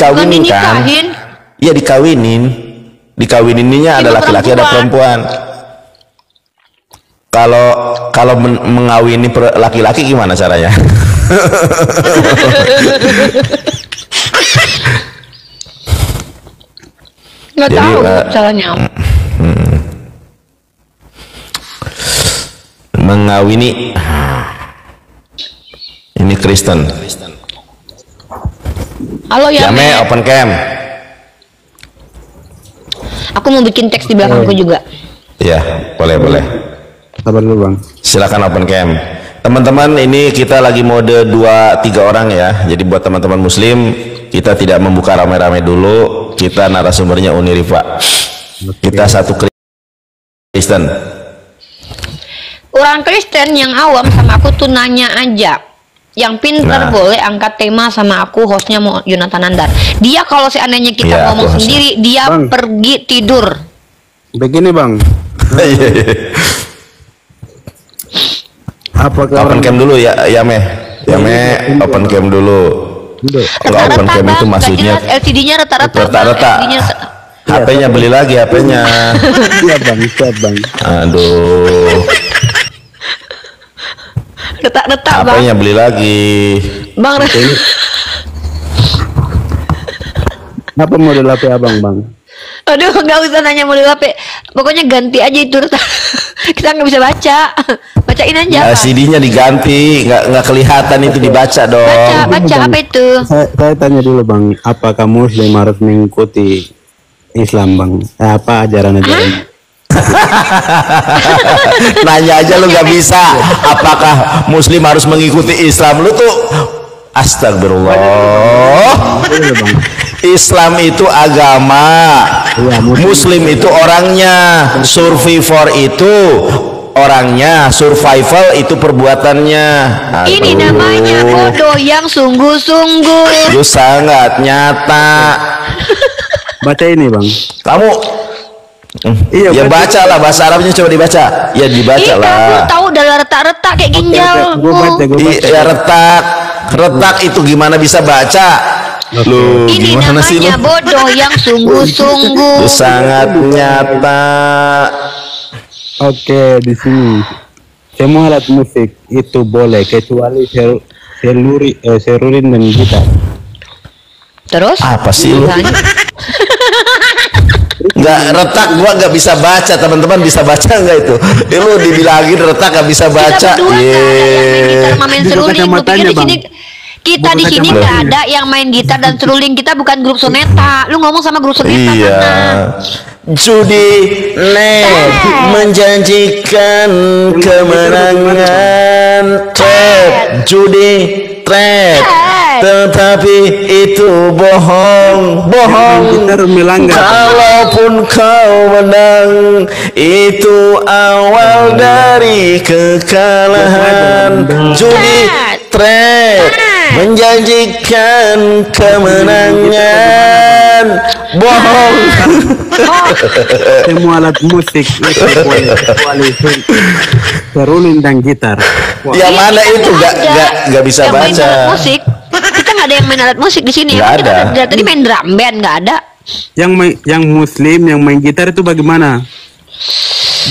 dikawinin kan? Iya dikawinin. Dikawininnya ada laki-laki ada perempuan. Kalau mengawini laki-laki gimana caranya? Nggak tahu caranya. Mengawini. Ini Kristen. Halo ya. Yame open cam. Aku mau bikin teks di belakangku juga. Iya, boleh. Sabar dulu bang. Silakan open cam. Teman-teman, ini kita lagi mode 2-3 orang ya. Jadi buat teman-teman muslim, kita tidak membuka rame-rame dulu. Kita narasumbernya Uni Rifa. Kita satu Kristen. Orang Kristen yang awam sama aku tuh nanya aja. Yang pinter boleh angkat tema sama aku, hostnya mau Yonatan Nandar. Dia kalau seandainya kita ngomong sendiri, dia pergi tidur. Begini bang. Apakah open cam dulu ya, Yame open cam dulu. Kalau open cam itu maksudnya LCD-nya rata-rata. HP-nya beli lagi HP-nya. Iya bang, siap bang. Aduh. Retak-retak bang. HP-nya beli lagi. Bang. Apa model HP abang bang? Aduh, nggak usah nanya model HP. Pokoknya ganti aja itu retak. Kita nggak bisa baca. Bacain aja. CD-nya diganti, nggak kelihatan itu dibaca dong. Baca apa itu? Saya tanya dulu bang, apakah muslim harus mengikuti Islam bang? Apa ajaran-ajaran? Nanya aja lu nggak bisa. Apakah muslim harus mengikuti Islam? Lu tuh astagfirullah. Islam itu agama, muslim itu orangnya, survivor itu orangnya, survival itu perbuatannya. Aduh. Ini namanya bodoh yang sungguh-sungguh. Itu sangat nyata. Baca ini bang. Kamu iya, ya baca lah, bahasa Arabnya coba dibaca. Ya dibaca lah. Kamu tahu udah retak-retak kayak ginjal. Ya retak itu gimana bisa baca? Loh, ini namanya bodoh yang sungguh-sungguh. Sangat nyata. Oke, di sini semua alat musik itu boleh kecuali seruling dan gitar. Terus? Apa sih lu? Nggak retak, gua nggak bisa baca. Teman-teman bisa baca nggak itu? Lu dibilangin retak nggak bisa baca. Kita di sini nggak ada yang main gitar dan seruling. Kita bukan grup soneta. Lu ngomong sama grup soneta. Iya. Judi menjanjikan kemenangan. Judi tetapi itu bohong. Kalaupun kau menang, itu awal dari kekalahan. Judi menjanjikan kemenangan, bohong. Semua alat musik itu boleh kecuali seruling dan gitar. Yang mana itu nggak bisa yang baca. Main alat musik. Kita nggak ada yang main alat musik di sini. Nggak ada. Dari tadi main drum band nggak ada. Yang muslim yang main gitar itu bagaimana?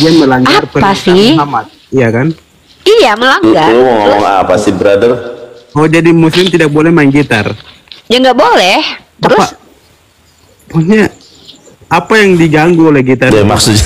Dia melanggar perintah Muhammad, iya kan? Iya, melanggar. Lu mau ngomong apa sih, brother? Oh, jadi muslim tidak boleh main gitar? Ya nggak boleh. Terus? Pokoknya apa yang diganggu oleh gitar? Ya maksudnya.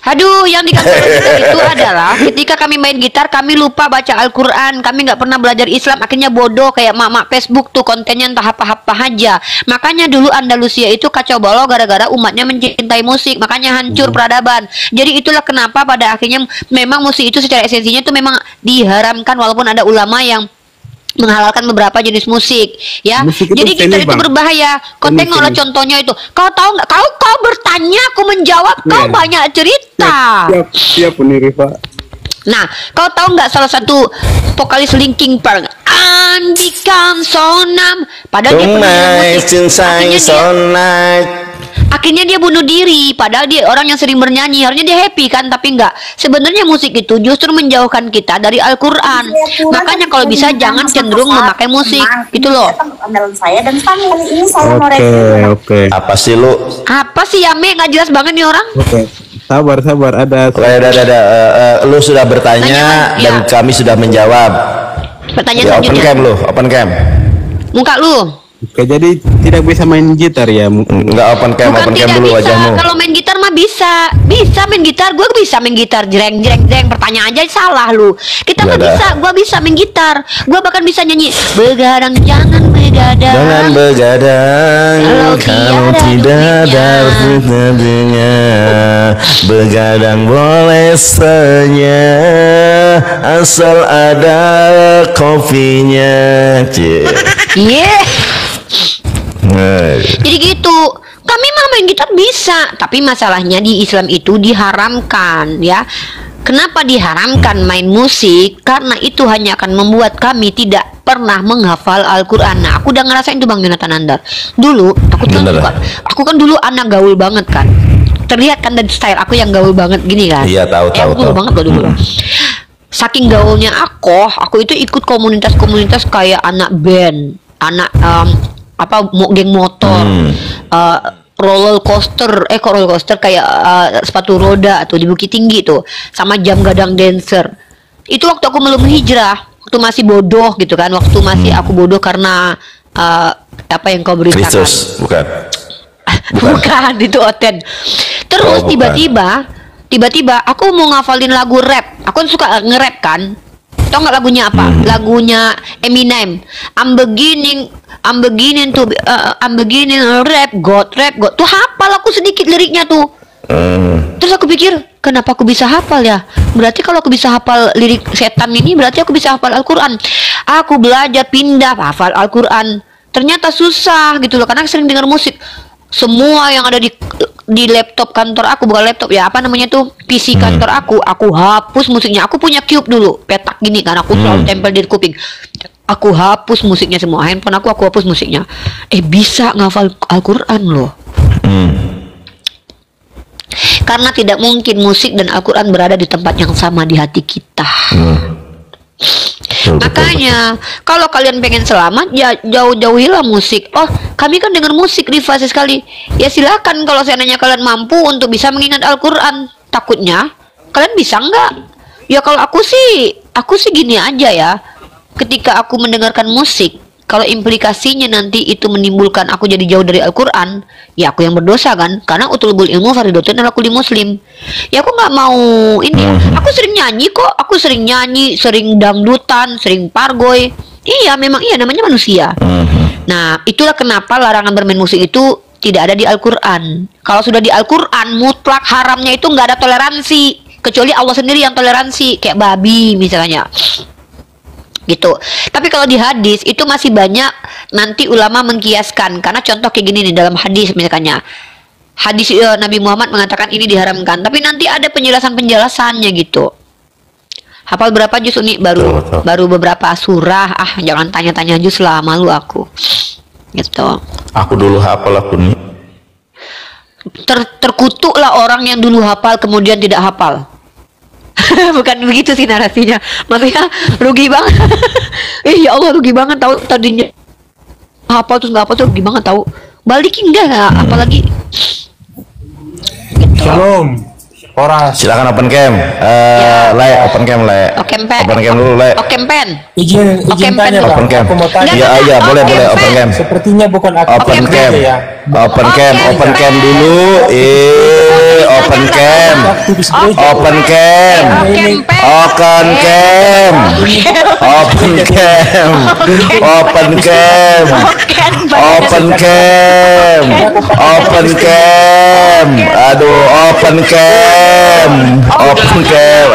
Aduh, yang dikatakan itu adalah ketika kami main gitar, kami lupa baca Al-Quran, kami nggak pernah belajar Islam, akhirnya bodoh kayak mak-mak Facebook tuh kontennya entah apa-apa aja. Makanya dulu Andalusia itu kacau balau gara-gara umatnya mencintai musik, makanya hancur peradaban. Jadi itulah kenapa pada akhirnya memang musik itu secara esensinya itu memang diharamkan walaupun ada ulama yang menghalalkan beberapa jenis musik, ya. Jadi gitar itu berbahaya. Kau tengoklah contohnya itu. Kau tahu nggak? Kau bertanya, aku menjawab. Kau banyak cerita. Siap, Uni Rifa. Nah, kau tahu nggak salah satu vokalis Linkin Park, Andika Sonam, padahal dia pernah musik. Akhirnya dia bunuh diri, padahal dia orang yang sering bernyanyi, harusnya dia happy kan, tapi enggak. Sebenarnya musik itu justru menjauhkan kita dari Al-Qur'an. Makanya kalau bisa jangan cenderung memakai musik, gitu loh. Saya dan kali ini saya mau Oke. Apa sih lu? Apa sih Yame, nggak jelas banget nih orang. Oke. Sabar, ada. Ada. Lu sudah bertanya Tanya, dan iya. kami sudah menjawab. Pertanyaan Ya, open selanjutnya. cam lu, open cam. Muka lu. Oke, jadi tidak bisa main gitar ya? Enggak open cam, Bukan open cam tidak dulu bisa. wajahmu. Kalau main gitar mah bisa. Bisa main gitar. Gue bisa main gitar. Jreng. Pertanyaan aja salah lu. Kita mah Nggak ada. bisa. Gue bisa main gitar. Gue bahkan bisa nyanyi. Begadang jangan begadang. Jangan begadang Kalau kalau tiada tidak ada duitnya. artinya. Begadang boleh saja asal ada kopinya. Cie. Iya. Nah, Jadi gitu. Kami mah main gitar bisa, tapi masalahnya di Islam itu diharamkan ya. Kenapa diharamkan main musik? Karena itu hanya akan membuat kami tidak pernah menghafal Al-Quran. Nah, aku udah ngerasain tuh Bang Yonatan Andar. Dulu, Bener. aku kan dulu anak gaul banget kan. Terlihat kan dari style aku yang gaul banget gini kan. Iya, tahu. Aku gaul banget loh dulu. Saking gaulnya aku itu ikut komunitas-komunitas kayak anak band, anak geng motor, roller coaster, kok roller coaster kayak sepatu roda tuh di Bukit Tinggi tuh, sama jam gadang dancer. Itu waktu aku belum hijrah, waktu masih bodoh gitu kan, waktu masih aku bodoh karena apa yang kau beritakan. Kristus, bukan. Bukan, itu Oten. Terus Oh, bukan. tiba-tiba aku mau ngafalin lagu rap. Aku kan suka nge-rap kan. Tau nggak lagunya apa? Lagunya Eminem. I'm beginning rap God. Tuh hafal aku sedikit liriknya tuh. Terus aku pikir, kenapa aku bisa hafal ya? Berarti kalau aku bisa hafal lirik setan ini, berarti aku bisa hafal Al-Quran. Aku belajar pindah hafal Al-Quran. Ternyata susah gitu loh, karena sering dengar musik. Semua yang ada di laptop kantor aku, bukan laptop ya, apa namanya tuh, PC kantor aku hapus musiknya. Aku punya cube dulu, petak gini kan, aku selalu tempel di kuping. Aku hapus musiknya semua, handphone aku hapus musiknya. Bisa ngafal Al-Quran loh. Karena tidak mungkin musik dan Al-Quran berada di tempat yang sama di hati kita. Makanya kalau kalian pengen selamat, ya jauh-jauhilah musik. Oh, kami kan dengar musik privasi sekali. Ya silakan, kalau seandainya kalian mampu untuk bisa mengingat Al-Quran. Takutnya kalian bisa nggak? Ya kalau aku sih gini aja ya. Ketika aku mendengarkan musik, kalau implikasinya nanti itu menimbulkan aku jadi jauh dari Al-Quran, ya aku yang berdosa kan. Karena utulubul ilmu faridatun ala kulli muslim. Ya aku nggak mau ini ya. Aku sering nyanyi kok. Aku sering nyanyi, sering dangdutan, sering pargoy. Iya, memang iya, namanya manusia. Nah, itulah kenapa larangan bermain musik itu tidak ada di Al-Quran. Kalau sudah di Al-Quran, mutlak haramnya itu nggak ada toleransi. Kecuali Allah sendiri yang toleransi, kayak babi misalnya. Gitu. Tapi kalau di hadis itu masih banyak nanti ulama mengkiaskan, karena contoh kayak gini nih dalam hadis misalnya. Hadis Nabi Muhammad mengatakan ini diharamkan, tapi nanti ada penjelasannya gitu. Hafal berapa juz Uni? Baru beberapa surah. Jangan tanya-tanya juz lah, malu aku. Gitu. Aku dulu hafal aku nih. Terkutuklah orang yang dulu hafal kemudian tidak hafal. Bukan begitu sih narasinya. Maksudnya rugi banget. Ya Allah, rugi banget tahu, tadinya hafal terus nggak hafal tuh rugi banget tahu. Balikin deh, apalagi. Gitu. Shalom. Horas. Silakan open cam. Le, open cam le. Open pen. Open cam dulu le. Open pen. Izin Oke, tanya pen. Bang. Open cam. Aku mau tanya. Enggak, Iya, boleh open open cam. cam. Sepertinya bukan aku. Open cam. ya. Open cam, open cam dulu. Open cam. Open cam. Open cam. Open cam. Open cam. Open cam. Open cam. Aduh, open cam. Open cam.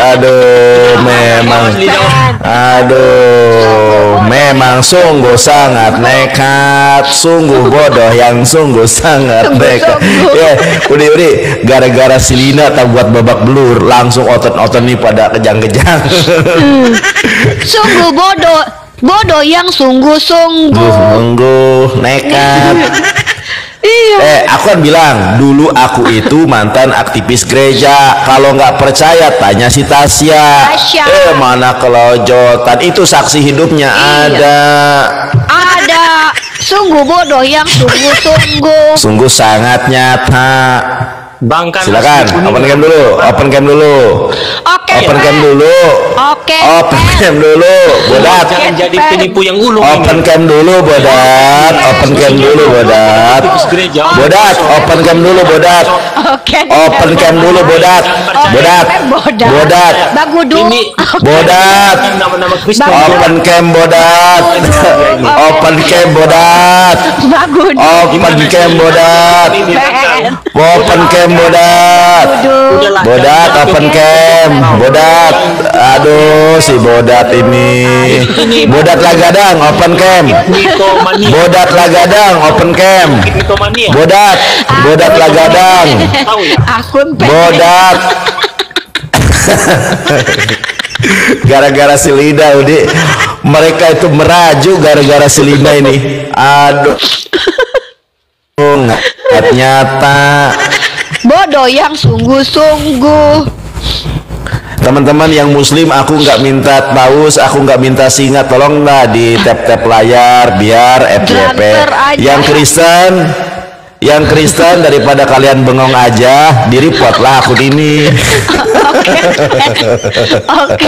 Memang sungguh sangat nekat, sungguh bodoh yang sungguh sangat nekat. Ya, udah gara-gara si Lina tak buat babak belur, langsung otot-otot nih pada kejang-kejang. Sungguh bodoh yang sungguh-sungguh. Sungguh nekat. Iya. aku kan bilang dulu aku itu mantan aktivis gereja. Kalau nggak percaya tanya si Tasya. Mana kelojotan, itu saksi hidupnya. Iya. Ada. Sungguh bodoh yang sungguh-sungguh. Sungguh sangat nyata. Bang kan Silakan open cam dulu, open cam dulu. Oke. Open cam dulu. Oke. Open cam dulu, bodat. jangan jadi penipu yang ulung Open ini. cam dulu, bodat. Open cam dulu, bodat. Bodat, open cam dulu, bodat. Oke. Open cam dulu, bodat. Bodat. Bodat. Bagudu. Ini Bodat. nama-nama Kristen. Open cam, bodat. Open cam, bodat. Bagudu. Open cam, bodat. Open cam, bodat. Udahlah, Bodat, jangan open cam. Bodat. Aduh, si bodat ini. Bodat lagadang, open cam. Mitomania. Bodat lagadang, open cam. Mitomania. Bodat. Bodat lagadang. Tahu ya? Akun Bodat. Gara-gara si Lida, Udi. Mereka itu meraju gara-gara si Lida ini. Aduh. Nggak nyata. bodoh yang sungguh-sungguh. Teman-teman yang muslim, aku nggak minta paus, aku nggak minta singa, tolonglah di tap-tap layar biar FYP. Transfer aja. Yang Kristen daripada kalian bengong aja, di report lah akun ini. Oke,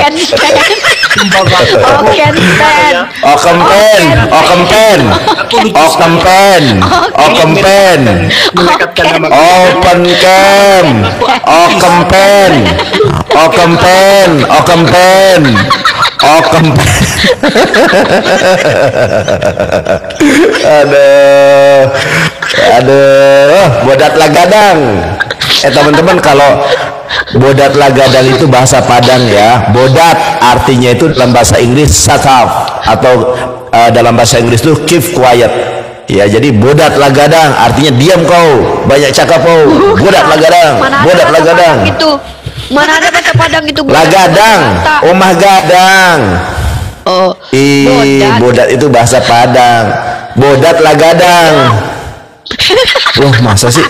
Aduh, bodat lagadang. Teman-teman, kalau bodat lagadang itu bahasa Padang ya. Bodat artinya itu dalam bahasa Inggris shut up, atau dalam bahasa Inggris itu keep quiet. Ya, jadi bodat lagadang artinya diam kau, banyak cakap kau. Bodat lagadang, bodat lagadang. Itu mana ada bahasa Padang itu? Lagadang, omah gadang. Oh, bodat itu bahasa Padang. Bodat lagadang. Wah, masa sih?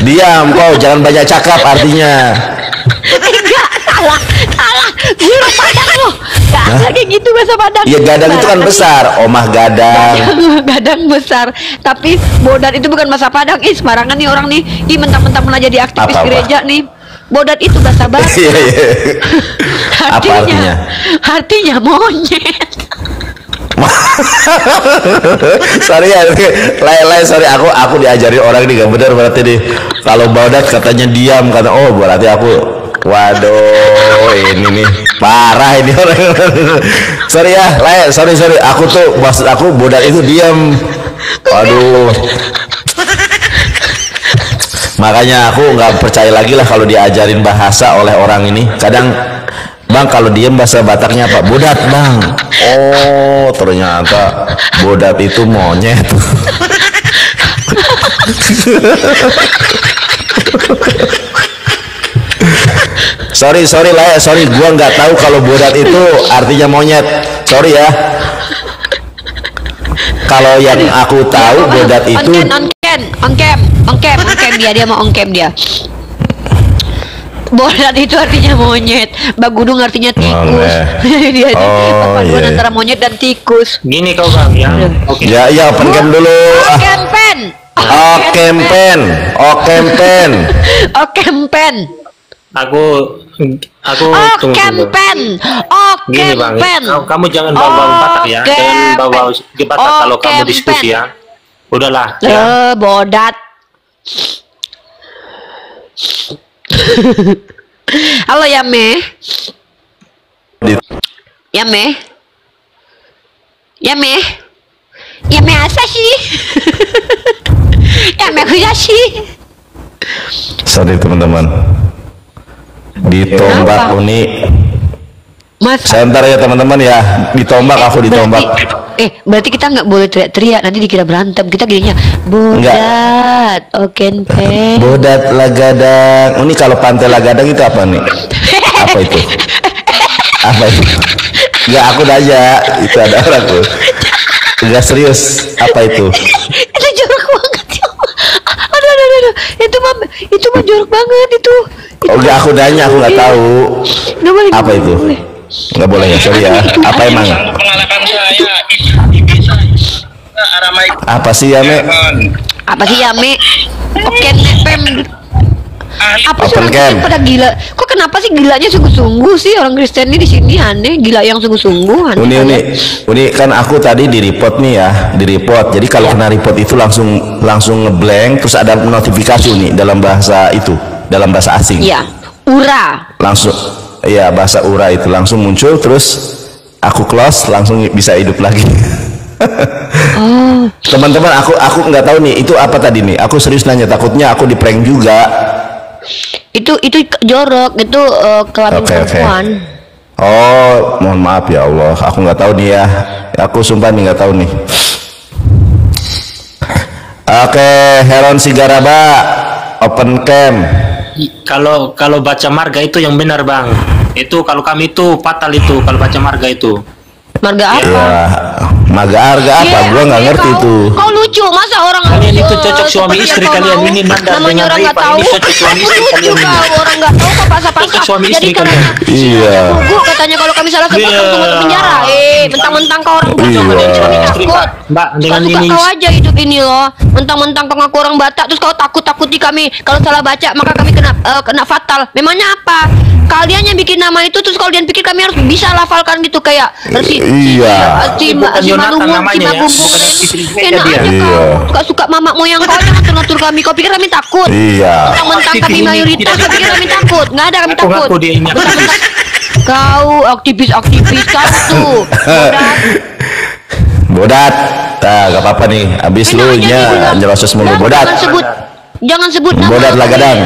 Diam kau, jangan banyak cakap artinya. enggak, salah. Gue orang Padang loh. Gak ada kayak gitu bahasa Padang. Iya, gadang itu kan besar, omah gadang. Gadang besar. Tapi bodat itu bukan bahasa Padang. Sembarangan nih orang nih. Mentang-mentang pernah jadi aktivis Apa-apa? gereja nih. Bodat itu bahasa Batak. Iya, iya. Apa artinya? Artinya monyet. Sorry ya, lain sorry, aku diajarin orang ini gak benar berarti nih. Kalau bodat katanya diam, kata oh berarti aku, waduh ini nih parah ini orang. Sorry ya, sorry, aku tuh maksud aku bodat itu diam. Waduh. Makanya aku nggak percaya lagi lah kalau diajarin bahasa oleh orang ini. Kadang, Bang, kalau diem bahasa Bataknya apa? Bodat, Bang. Oh, ternyata bodat itu monyet. sorry lah ya, sorry, gua nggak tahu kalau bodat itu artinya monyet. Sorry ya. Kalau yang aku tahu bodat itu on cam dia mau on cam dia. Bodat itu artinya monyet, bagudung artinya tikus. Dia perpaduan antara monyet dan tikus. Gini kau Bang ya. Oke. Ya, open cam dulu. Campaign. Aku tunggu. Campaign. Gini Bang, kamu jangan bawa Batak ya, jangan bawa Batak kalau kamu diskusi ya. Udahlah. Ya. Bodat. Halo Yame. Yame asashi. Yame kuyashi. Sorry teman-teman, ditombak Uni. Mas, sebentar ya teman-teman ya, ditombak aku ditombak. Berarti kita nggak boleh teriak-teriak, nanti dikira berantem. Kita gininya bodat, bodat lagadang. Ini kalau pantai lagadang itu apa nih? Apa itu? Enggak, aku aja itu ada orang tuh. Enggak serius, apa itu? Itu curug itu mah jorok banget itu. Oh enggak, aku nanya, aku nggak tahu. Nggak boleh, Apa itu? Nggak boleh ya, sorry ya. Apa emang? Pengalaman saya bisa Aramai. Apa sih ya, Me? Apa sih ya, Me? Oke, Pem. Apa sih Open orang cam. Kristen pada gila? Kok kenapa sih gilanya sungguh-sungguh sih orang Kristen ini di sini aneh, gila yang sungguh-sungguh aneh. Uni kan aku tadi di report nih ya, di report. Jadi kalau kena report itu langsung ngeblank, terus ada notifikasi nih dalam bahasa itu, dalam bahasa asing. Iya, ura. Langsung, iya bahasa ura itu langsung muncul, terus aku close, langsung bisa hidup lagi. Oh. Teman-teman, aku nggak tahu nih itu apa tadi nih. Aku serius nanya, takutnya aku di prank juga. Itu jorok, itu kelamin perempuan. Oh, mohon maaf ya Allah, aku nggak tahu nih ya. Aku sumpah nih nggak tahu nih. Oke, Heron Sigaraba, open cam. Kalau baca marga itu yang benar, Bang. Itu kalau kami itu fatal itu kalau baca marga itu. Marga apa? Ya, marga harga apa? Gua nggak ngerti kau, itu. Kau lucu, masa orang Kalian itu cocok seperti suami yang istri kau kalian mau? ini Nanda Namanya dengan orang nggak Rifa, tahu. ini cocok suami istri Lucu kalian ini. kau, orang nggak tahu kok pasang-pasang. Cocok suami Jadi istri katanya, kalian. Iya. Gugu katanya kalau kami salah sebut langsung masuk penjara. Mentang-mentang kau orang Batak, Iya. kami takut. Mbak, dengan Suka ini kau aja hidup ini loh. Mentang-mentang kau ngaku orang Batak, terus kau takut-takuti kami. Kalau salah baca maka kami kena fatal. Memangnya apa? Kalian yang bikin nama itu, terus kalian pikir kami harus bisa lafalkan gitu kayak Iya. si Jonathan Malungun, si namanya ya, Magung bukan istri-istrinya enak dia. aja Iya. kau suka-suka mamak moyang kau aja ngatur-ngatur kami. Kau pikir kami takut? Iya. Mentang-mentang kami mayoritas, kau pikir kami takut? Nggak ada kami takut. Ngaku dia ini aktivis. Kau aktivis kau tuh. Bodat. Nah, gak apa-apa nih. Abis lu nya nyerocos mulu bodat. Jangan sebut nama. Bodat lah gadang.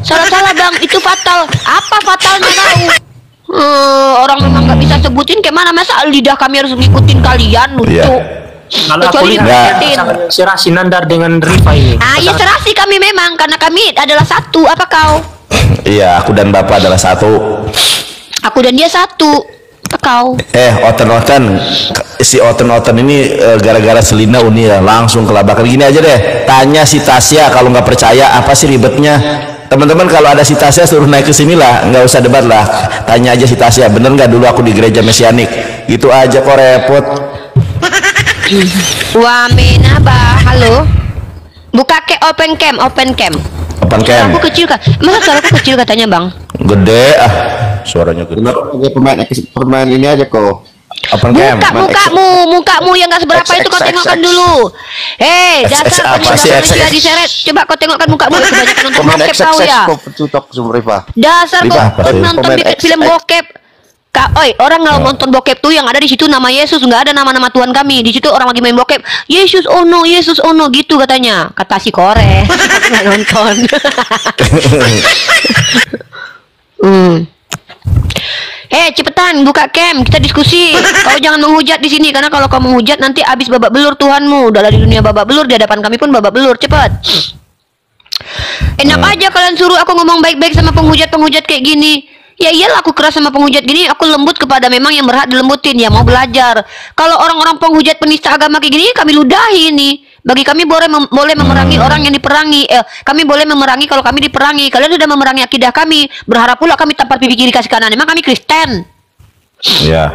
Salah Bang, itu fatal. Apa fatalnya kau? Orang memang nggak bisa sebutin kayak mana, masa lidah kami harus ngikutin kalian lucu. Iya. Kalau aku Kecuali lihat ngikutin. serasi Nandar dengan Rifa ini. Iya serasi kami memang karena kami adalah satu. Apa kau? Iya, aku dan Bapak adalah satu. Aku dan dia satu. Apa kau? Oten-oten si Oten-oten ini gara-gara Selina Uni ya langsung kelabakan. Gini aja deh, tanya si Tasya, kalau nggak percaya apa sih ribetnya. Teman-teman kalau ada si Tasya suruh naik ke sini lah, nggak usah debat lah, tanya aja si Tasya, bener nggak dulu aku di gereja Mesianik, gitu aja kok repot. Wamenaba, halo. Buka open cam. Open cam. Aku kecil kan? Masa suaraku kecil katanya Bang? Gede suaranya gede. Pemain ini aja kok. Open cam. Mukamu yang nggak seberapa itu kau tengokkan dulu. Dasar kau sudah diseret. Coba kau tengokkan mukamu, kebanyakan nonton bokep kau ya. Dasar kau nonton film bokep. Orang kalau nonton bokep tuh yang ada di situ nama Yesus, nggak ada nama-nama Tuhan kami. Di situ orang lagi main bokep. Yesus ono gitu katanya. Kata si Kore. Nggak nonton. Cepetan buka cam, kita diskusi. Kau jangan menghujat di sini karena kalau kau menghujat nanti abis babak belur Tuhanmu. Udah di dunia babak belur, di hadapan kami pun babak belur. Cepet. Enak aja kalian suruh aku ngomong baik-baik sama penghujat-penghujat kayak gini. Ya iyalah aku keras sama penghujat gini, aku lembut kepada memang yang berhak dilembutin, yang mau belajar. Kalau orang-orang penghujat penista agama kayak gini, kami ludahi nih. Bagi kami boleh memerangi orang yang diperangi. Kami boleh memerangi kalau kami diperangi. Kalian sudah memerangi akidah kami. Berharap pula kami tampar pipi kiri kasih kanan. Emang kami Kristen. Ya.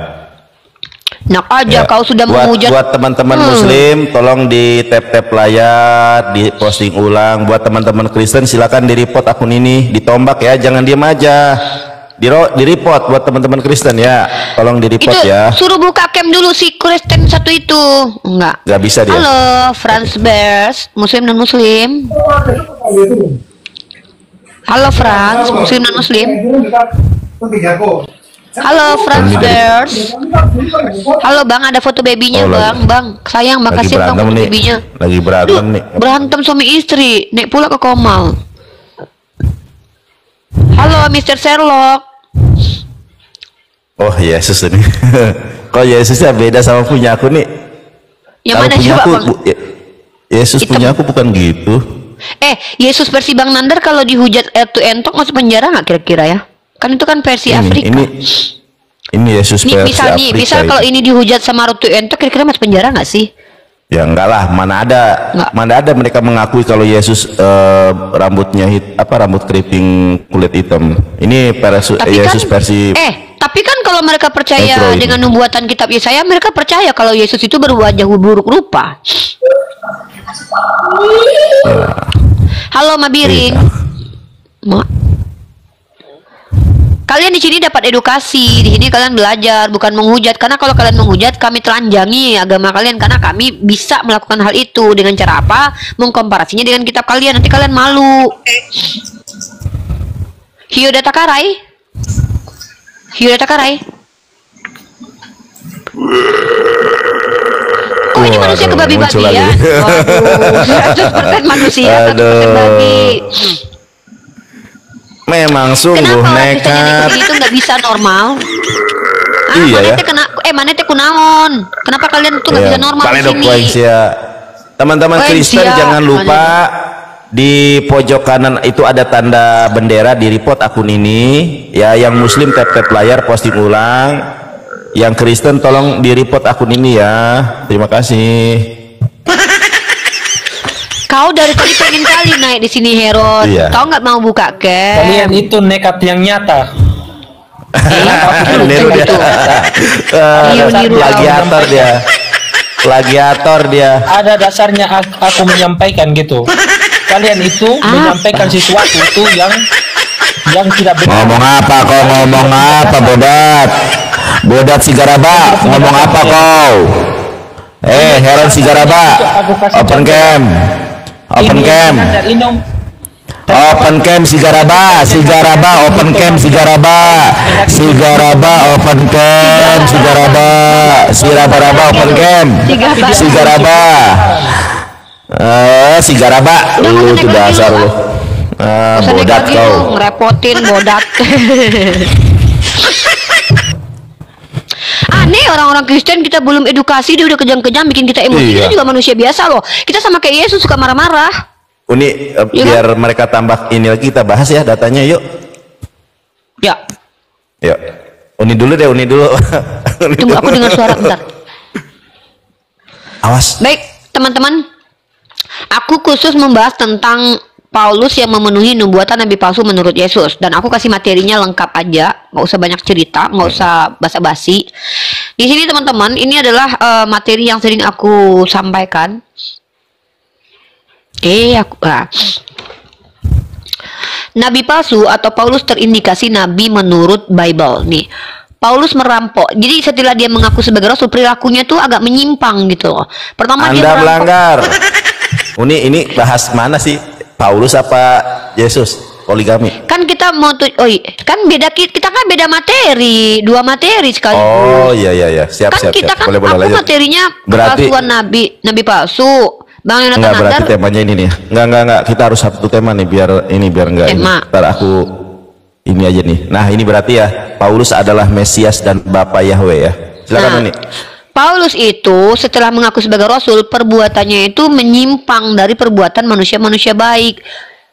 Nak aja kau sudah menghujat. Buat teman-teman Muslim, tolong di tap layar, di posting ulang. Buat teman-teman Kristen, silakan di report akun ini, ditombak ya, jangan diam aja. Di report buat teman-teman Kristen ya, tolong di report ya. Suruh buka cam dulu si Kristen satu itu. Enggak bisa dia. Halo Franz Bears, Muslim non Muslim. Halo Franz, Muslim non Muslim. Halo Franz Bears. Halo Bang, ada foto babynya Bang. Sayang makasih Bang foto babynya. Lagi berantem nih. Berantem suami istri, naik pula ke Komal. Halo Mr. Sherlock. Oh Yesus ini. Kok Yesusnya beda sama punya aku nih? Yang mana coba Bang? Yesus punya aku bukan gitu. Yesus versi Bang Nandar kalau dihujat entok masuk penjara nggak kira-kira ya? Kan itu kan versi Afrika. Ini Yesus versi Afrika. Misal kalau ini dihujat sama Ratu Entok kira-kira masuk penjara nggak sih? Ya enggak lah, mana ada mereka mengakui kalau Yesus rambutnya rambut keriting kulit hitam. Ini Yesus versi. Tapi kan kalau mereka percaya dengan nubuatan kitab Yesaya, mereka percaya kalau Yesus itu berwajah buruk rupa. Halo Mabiring. Kalian di sini dapat edukasi, di sini kalian belajar, bukan menghujat. Karena kalau kalian menghujat, kami telanjangi agama kalian. Karena kami bisa melakukan hal itu dengan cara apa? Mengkomparasinya dengan kitab kalian. Nanti kalian malu. Hyodata Karai. Oh, ini manusia kebabi-babian. Waduh, 100% manusia, 100% babi. Memang sungguh nekat. Itu nggak bisa normal. Iya ya. Mana teh kunaon? Kenapa kalian tuh nggak bisa normal di sini? Teman-teman Kristen jangan lupa di pojok kanan itu ada tanda bendera, di report akun ini ya. Yang Muslim tap layar, posting ulang. Yang Kristen tolong di report akun ini ya. Terima kasih. Kau dari tadi pengen kali naik di sini, Herod. Iya. Kau nggak mau buka cam? Kalian itu nekat yang nyata. Plagiator dia. Ada dasarnya aku menyampaikan gitu. Kalian itu menyampaikan sesuatu itu yang tidak benar. Ngomong apa bodat Sigaraba, ngomong apa kau? Heran Sigaraba, open cam Sigaraba, open cam Sigaraba, open cam Sigaraba, lu tuh dasar lu. Bodat kau. Ngerepotin bodat. Aneh orang-orang Kristen, kita belum edukasi dia udah kejam-kejam bikin kita emosi. Kita juga manusia biasa loh. Kita sama kayak Yesus suka marah-marah. Uni biar mereka tambah ini lagi, kita bahas ya datanya yuk. Ya. Yuk. Uni dulu. Tunggu aku dengar suara bentar. Awas. Baik, teman-teman. Aku khusus membahas tentang Paulus yang memenuhi nubuatan nabi palsu menurut Yesus, dan aku kasih materinya lengkap aja, nggak usah banyak cerita, nggak usah basa-basi. Di sini teman-teman, ini adalah materi yang sering aku sampaikan. Nabi palsu atau Paulus terindikasi nabi menurut Bible nih. Paulus merampok. Jadi setelah dia mengaku sebagai rasul, perilakunya tuh agak menyimpang gitu loh. Pertama, Anda melanggar. Ini bahas mana sih? Paulus apa Yesus? Poligami. Kan kita mau kan beda, kita kan beda materi, dua materi sekali. Oh iya. Siap. Kita kan boleh aku materinya palsuan nabi palsu. Bang Yonatan Enggak, berarti temanya ini nih. Enggak. Kita harus satu tema nih biar enggak. Ntar aku ini aja nih. Nah, ini berarti ya Paulus adalah Mesias dan Bapa Yahweh ya. Silakan ini. Paulus itu setelah mengaku sebagai rasul, perbuatannya itu menyimpang dari perbuatan manusia-manusia baik.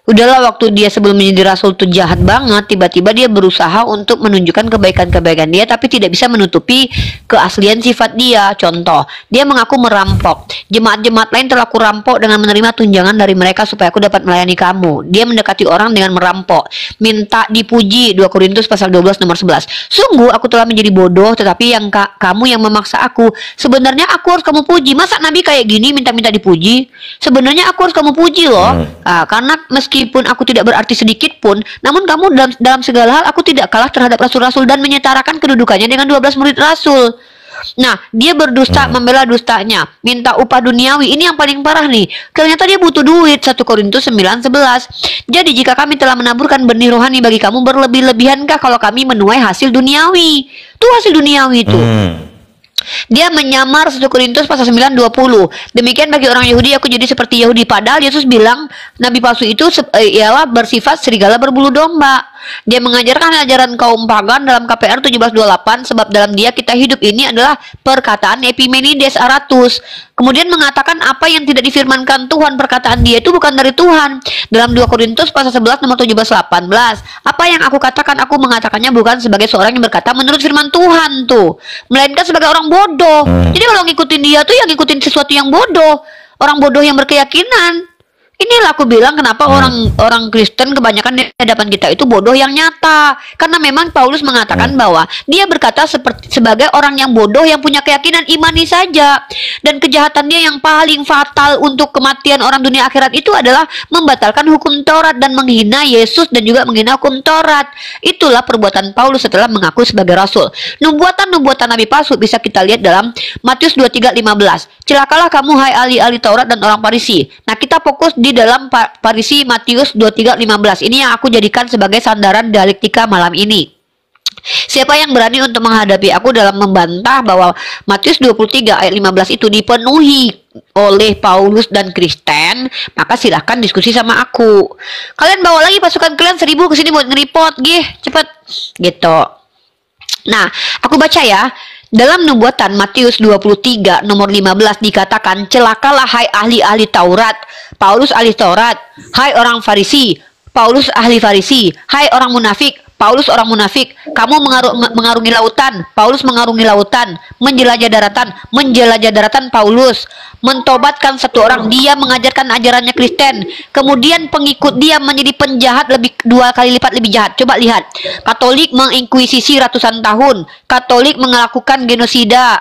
Udahlah, waktu dia sebelum menjadi rasul tuh jahat banget, tiba-tiba dia berusaha untuk menunjukkan kebaikan-kebaikan dia, tapi tidak bisa menutupi keaslian sifat dia. Contoh, dia mengaku merampok. Jemaat-jemaat lain telah aku rampok dengan menerima tunjangan dari mereka supaya aku dapat melayani kamu. Dia mendekati orang dengan merampok, minta dipuji. 2 Korintus pasal 12 nomor 11. Sungguh aku telah menjadi bodoh, tetapi yang kamu yang memaksa aku. Sebenarnya aku harus kamu puji. Masa nabi kayak gini minta-minta dipuji? Sebenarnya aku harus kamu puji loh. Karena meskipun aku tidak berarti sedikit pun, namun kamu dalam segala hal aku tidak kalah terhadap rasul-rasul dan menyetarakan kedudukannya dengan 12 murid rasul. Nah, dia berdusta, membela dustanya, minta upah duniawi. Ini yang paling parah nih. Ternyata dia butuh duit. 1 Korintus 9:11. Jadi jika kami telah menaburkan benih rohani bagi kamu, berlebih-lebihankah kalau kami menuai hasil duniawi? Tuh hasil duniawi itu. Dia menyamar 1 Korintus pasal 9:20. Demikian bagi orang Yahudi, aku jadi seperti Yahudi. Padahal Yesus bilang nabi palsu itu ialah bersifat serigala berbulu domba. Dia mengajarkan ajaran kaum pagan dalam KPR 1728, sebab dalam dia kita hidup ini adalah perkataan Epimenides Aratus. Kemudian mengatakan apa yang tidak difirmankan Tuhan, perkataan dia itu bukan dari Tuhan. Dalam 2 Korintus pasal 11 nomor 17-18, apa yang aku katakan, aku mengatakannya bukan sebagai seorang yang berkata menurut firman Tuhan tuh, melainkan sebagai orang bodoh. Jadi kalau ngikutin dia tuh yang ngikutin sesuatu yang bodoh, orang bodoh yang berkeyakinan. Inilah aku bilang kenapa orang Kristen kebanyakan di hadapan kita itu bodoh yang nyata. Karena memang Paulus mengatakan bahwa dia berkata sebagai orang yang bodoh yang punya keyakinan imani saja. Dan kejahatan dia yang paling fatal untuk kematian orang dunia akhirat itu adalah membatalkan hukum Taurat dan menghina Yesus dan juga menghina hukum Taurat. Itulah perbuatan Paulus setelah mengaku sebagai rasul. Nubuatan-nubuatan Nabi palsu bisa kita lihat dalam Matius 23:15. Celakalah kamu hai ahli-ahli Taurat dan orang Farisi. Nah, kita fokus di dalam Farisi Matius 23:15. Ini yang aku jadikan sebagai sandaran dialektika malam ini. Siapa yang berani untuk menghadapi aku dalam membantah bahwa Matius 23 ayat 15 itu dipenuhi oleh Paulus dan Kristen, maka silahkan diskusi sama aku. Kalian bawa lagi pasukan kalian 1000 ke sini buat nge-report, cepet gitu. Nah, aku baca ya. Dalam nubuatan Matius 23 nomor 15 dikatakan, celakalah hai ahli-ahli Taurat, Paulus ahli Taurat, hai orang Farisi, Paulus ahli Farisi, hai orang munafik, Paulus orang munafik, kamu mengarungi lautan, Paulus mengarungi lautan, menjelajah daratan Paulus, mentobatkan satu orang, dia mengajarkan ajarannya Kristen, kemudian pengikut dia menjadi penjahat 2 kali lipat lebih jahat. Coba lihat, Katolik menginkuisisi ratusan tahun, Katolik melakukan genosida,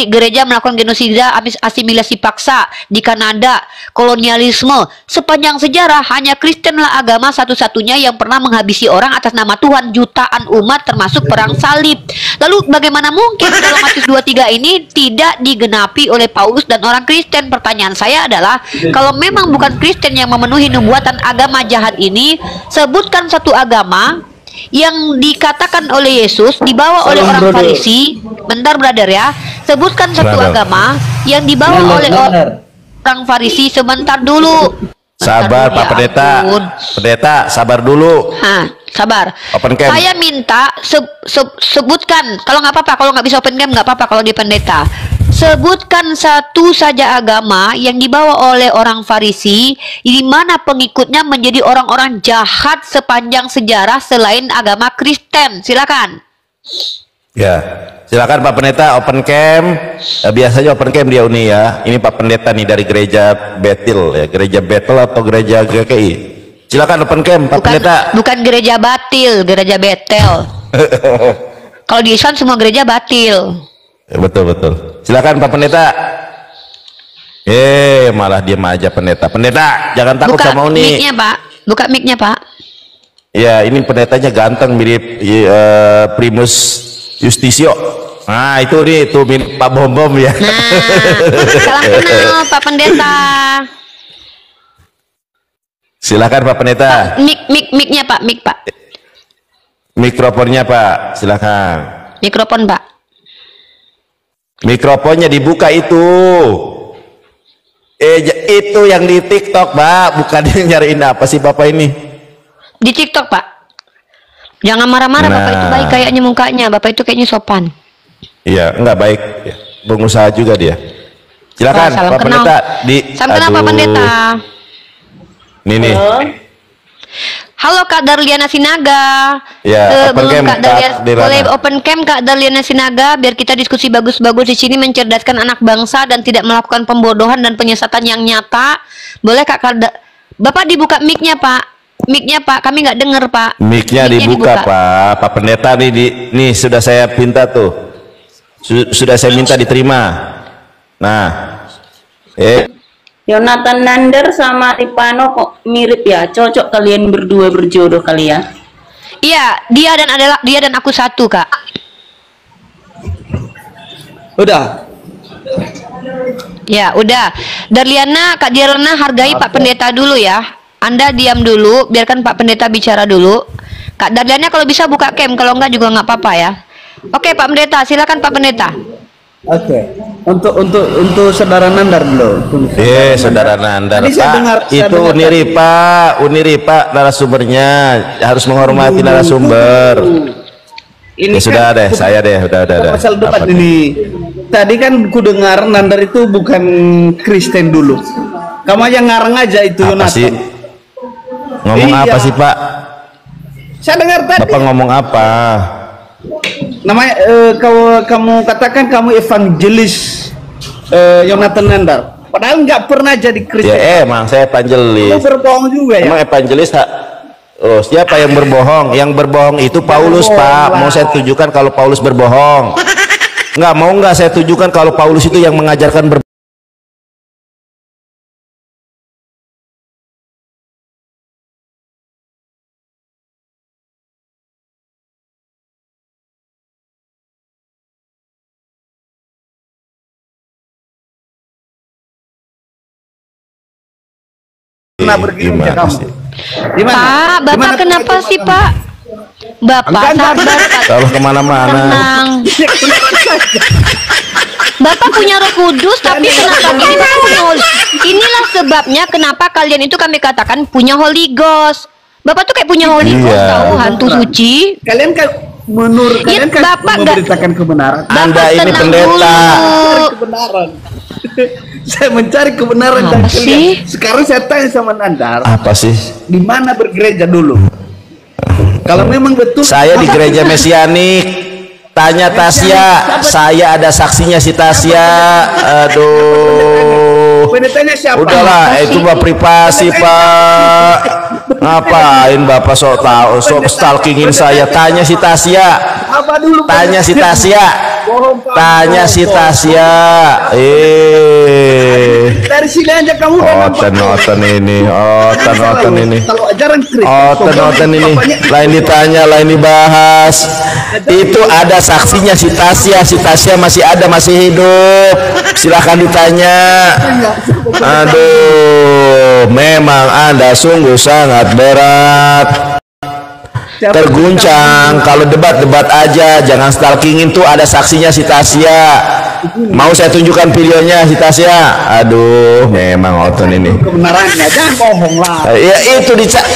gereja melakukan genosida, asimilasi paksa di Kanada, kolonialisme. Sepanjang sejarah hanya Kristenlah agama satu-satunya yang pernah menghabisi orang atas nama Tuhan, jutaan umat termasuk perang salib. Lalu bagaimana mungkin kalau Matius 23 ini tidak digenapi oleh Paulus dan orang Kristen? Pertanyaan saya adalah, kalau memang bukan Kristen yang memenuhi nubuatan agama jahat ini, sebutkan satu agama yang dikatakan oleh Yesus dibawa oleh orang Farisi. Bentar brother ya, sebutkan satu agama yang dibawa oleh orang Farisi. Sebentar dulu. Sabar Pak Pendeta. Pendeta sabar dulu. Sabar. Open cam. Saya minta sebutkan, kalau nggak apa-apa, kalau nggak bisa open cam nggak apa-apa, kalau di pendeta. Sebutkan satu saja agama yang dibawa oleh orang Farisi, di mana pengikutnya menjadi orang-orang jahat sepanjang sejarah selain agama Kristen. Silakan. Ya, silakan Pak Pendeta open cam. Biasanya open cam dia Uni ya. Ini Pak Pendeta nih dari gereja Betel ya, gereja Betel atau gereja GKI. Silakan open cam Pak Pendeta. Bukan gereja batil, gereja Betel. Kalau di Islam semua gereja batil. Ya, betul. Silakan Pak Pendeta. Malah diam aja Pendeta. Pendeta jangan takut sama Uni. Buka mic-nya Pak. Buka mic-nya Pak. Ya, ini pendetanya ganteng mirip Primus Justisio. Nah, itu nih tuh Pak Bom ya. Nah, salam kenal Pak Pendeta. Silakan Pak Pendeta. Mic-nya Pak, mic Pak. Mikrofonnya Pak, silakan. Mikrofon Pak. Mikrofonnya dibuka itu. Itu yang di TikTok Pak, bukan yang nyariin apa sih Bapak ini? Di TikTok Pak. Jangan marah-marah, Bapak itu baik kayaknya mukanya. Bapak itu kayaknya sopan. Iya, enggak baik. Pengusaha juga dia. Silakan Pak Pendeta. Salam kenal Pak Pendeta. Nih. Halo Kak Darliana Sinaga. Ya, open cam Kak boleh open cam Kak Darliana Sinaga biar kita diskusi bagus-bagus di sini, mencerdaskan anak bangsa dan tidak melakukan pembodohan dan penyesatan yang nyata. Boleh Kak Bapak dibuka mic-nya Pak. Mic-nya Pak, kami nggak dengar Pak. Mic-nya dibuka Pak. Pak Pendeta nih sudah saya minta tuh. Sudah saya minta diterima. Nah. Yonatan Nander sama Ripano kok mirip ya? Cocok kalian berdua berjodoh kali ya? Iya, dia dan aku satu Kak. Udah. Ya, udah. Darliana, Kak Darliana hargai Pak Pendeta dulu ya. Anda diam dulu, biarkan Pak Pendeta bicara dulu. Kak Darliana kalau bisa buka cam, kalau enggak juga nggak apa-apa ya. Oke Pak Pendeta, silakan Pak Pendeta. Oke. Untuk saudara Nandar dulu. Saudara Nandar. Tadi saya dengar, itu Uniripa narasumbernya harus menghormati narasumber. Ini sudah kan, deh, saya deh, udah. Pasal debat ini. Tadi kan ku dengar Nandar itu bukan Kristen dulu. Kamu aja ngarang aja itu, apa Yonatan. sih? Ngomong apa sih, Pak? Saya dengar tadi. Bapak ngomong apa? Namanya kamu katakan kamu evangelis Yonatan Nandar. Padahal nggak pernah jadi Kristen. Ya emang saya evangelis. Kamu berbohong juga ya? Emang evangelis oh, siapa yang berbohong? Yang berbohong itu Paulus, Pak. Mau saya tunjukkan kalau Paulus berbohong? Nggak saya tunjukkan kalau Paulus itu yang mengajarkan berbohong. Pernah bergereja kamu? Gimana? Pak, Bapak kenapa sih Pak? Bapak sabar Pak. Kalau kemana-mana. Tenang. Bapak punya Roh Kudus, tapi kenapa gini Bapak punya Inilah sebabnya kenapa kalian itu kami katakan punya Holy Ghost. Bapak tuh kayak punya Holy Ghost, tahu hantu suci. Kalian kan menurut kalian kan Bapak memberitakan kebenaran. Anda ini pendeta. Kebenaran. Saya mencari kebenaran dan kalian. Sekarang saya tanya sama Nandar. Apa sih? Di mana bergereja dulu? Kalau memang betul. Saya di gereja Mesianik. Tanya Tasya. Saya ada saksinya si Tasya. Aduh. Pendetanya siapa? Udahlah, itu mah privasi, Pak. Ngapain Bapak sok tahu, sok stalkingin saya? Tanya si Tasya. Apa dulu? Tanya si Tasya. Tanya si Tasya. Dari sini aja kamu. Oten ini. Kalau ajaran Kristen. Oten ini. Lain ditanya, lain dibahas. Itu ada saksinya si Tasya. Si Tasya masih ada, masih hidup. Silahkan ditanya. Aduh, memang Anda sungguh sangat berat. Terguncang kalau debat-debat aja, jangan stalkingin, tuh ada saksinya si Tasya. Mau saya tunjukkan videonya si Tasya. Aduh, memang oton ini. Kebenarannya jangan bohong lah. Ya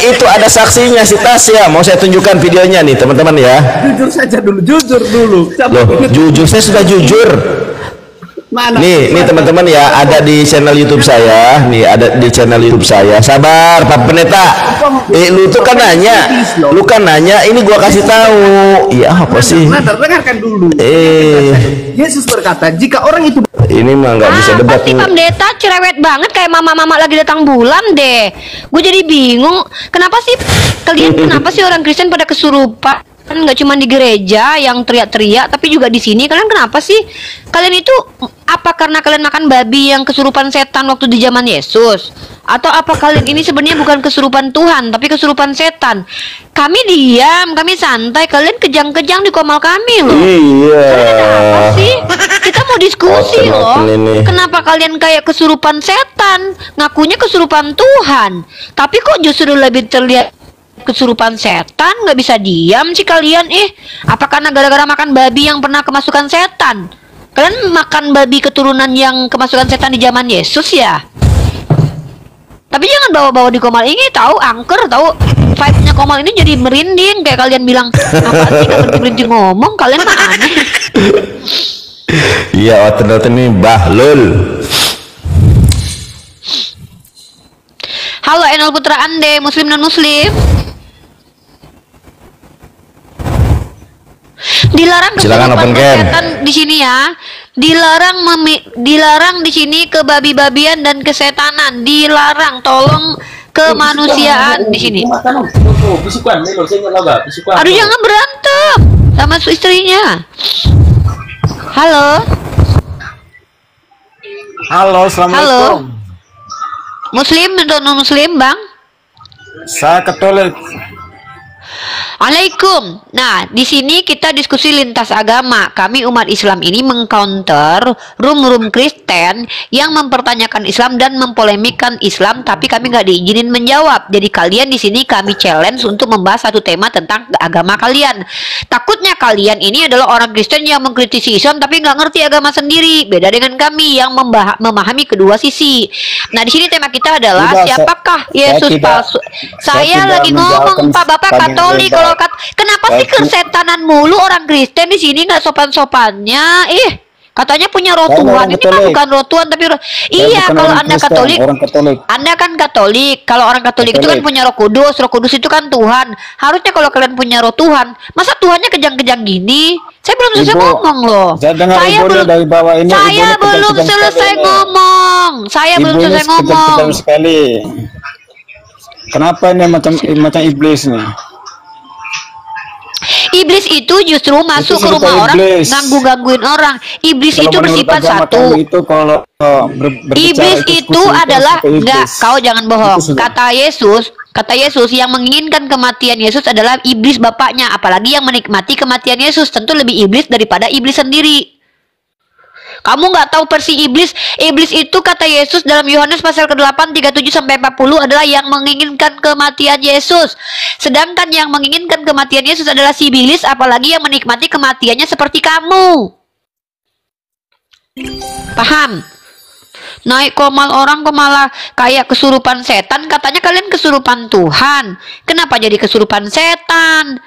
itu ada saksinya si Tasya. Mau saya tunjukkan videonya nih teman-teman ya. Jujur saja dulu, jujur dulu. Loh, jujur, saya sudah jujur. Mana? Nih teman-teman ya, ada di channel YouTube saya. Nih ada di channel YouTube saya. Sabar, Pak Pendeta. Lu tuh kan nanya, ini gua kasih tahu. Iya apa sih? Dengarkan dulu. Yesus berkata, jika orang itu ini mah nggak bisa debat. Pasti Pendeta cerewet banget kayak mama-mama lagi datang bulan deh. Gue jadi bingung. Kenapa sih orang Kristen pada kesurupan? Kan nggak cuma di gereja yang teriak-teriak, tapi juga di sini. Kalian kenapa sih? Kalian itu apa karena kalian makan babi yang kesurupan setan waktu di zaman Yesus? Atau apa kalian ini sebenarnya bukan kesurupan Tuhan, tapi kesurupan setan? Kami diam, kami santai. Kalian kejang-kejang di komal kami loh. Iya. Apa sih? Kita mau diskusi loh. Kenapa kalian kayak kesurupan setan? Ngakunya kesurupan Tuhan, tapi kok justru lebih terlihat kesurupan setan? Nggak bisa diam sih kalian. Apa karena gara-gara makan babi yang pernah kemasukan setan? Kalian makan babi keturunan yang kemasukan setan di zaman Yesus ya? Tapi jangan bawa-bawa di komal ini, tahu angker, tahu vibe-nya komal ini jadi merinding kayak kalian bilang. Apa sih nggak berhenti ngomong? Kalian mah aneh. Iya, oten ini bahlul. Halo Enol Putra Ande, Muslim non Muslim. Dilarang kesurupan setan di sini ya. Dilarang di sini kebabi-babian dan kesetanan. Dilarang, tolong kemanusiaan di sini. Aduh, jangan berantem sama istrinya. Halo. Halo, assalamualaikum. Halo. Muslim atau non Muslim, Bang? Saya Katolik. Assalamualaikum. Nah, di sini kita diskusi lintas agama. Kami umat Islam ini mengcounter room-room Kristen yang mempertanyakan Islam dan mempolemikkan Islam, tapi kami nggak diizinin menjawab. Jadi kalian di sini kami challenge untuk membahas satu tema tentang agama kalian. Takutnya kalian ini adalah orang Kristen yang mengkritisi Islam tapi nggak ngerti agama sendiri. Beda dengan kami yang memahami kedua sisi. Nah, di sini tema kita adalah siapakah Yesus palsu? Saya lagi ngomong, Pak, Bapak Katolik. Kalau kenapa sih kesetanan mulu orang Kristen di sini nggak sopan-sopannya? Katanya punya roh Tuhan. Ini mah bukan roh Tuhan tapi iya, kalau Anda Katolik, Anda kan Katolik. Kalau orang Katolik itu kan punya Roh Kudus. Roh Kudus itu kan Tuhan. Harusnya kalau kalian punya roh Tuhan, masa Tuhannya kejang-kejang gini? Saya belum selesai ngomong loh. Saya belum selesai ngomong. Saya belum selesai ngomong. Kenapa ini macam iblis nih? Iblis itu justru masuk ke rumah orang, gangguin orang. Iblis itu bersifat satu. Iblis itu adalah enggak, kau jangan bohong. Kata Yesus yang menginginkan kematian Yesus adalah iblis bapaknya, apalagi yang menikmati kematian Yesus tentu lebih iblis daripada iblis sendiri. Kamu nggak tahu versi iblis. Iblis itu kata Yesus dalam Yohanes pasal ke-8 37-40 adalah yang menginginkan kematian Yesus. Sedangkan yang menginginkan kematian Yesus adalah si iblis, apalagi yang menikmati kematiannya seperti kamu. Paham? Naik komal orang kok malah kayak kesurupan setan. Katanya kalian kesurupan Tuhan. Kenapa jadi kesurupan setan?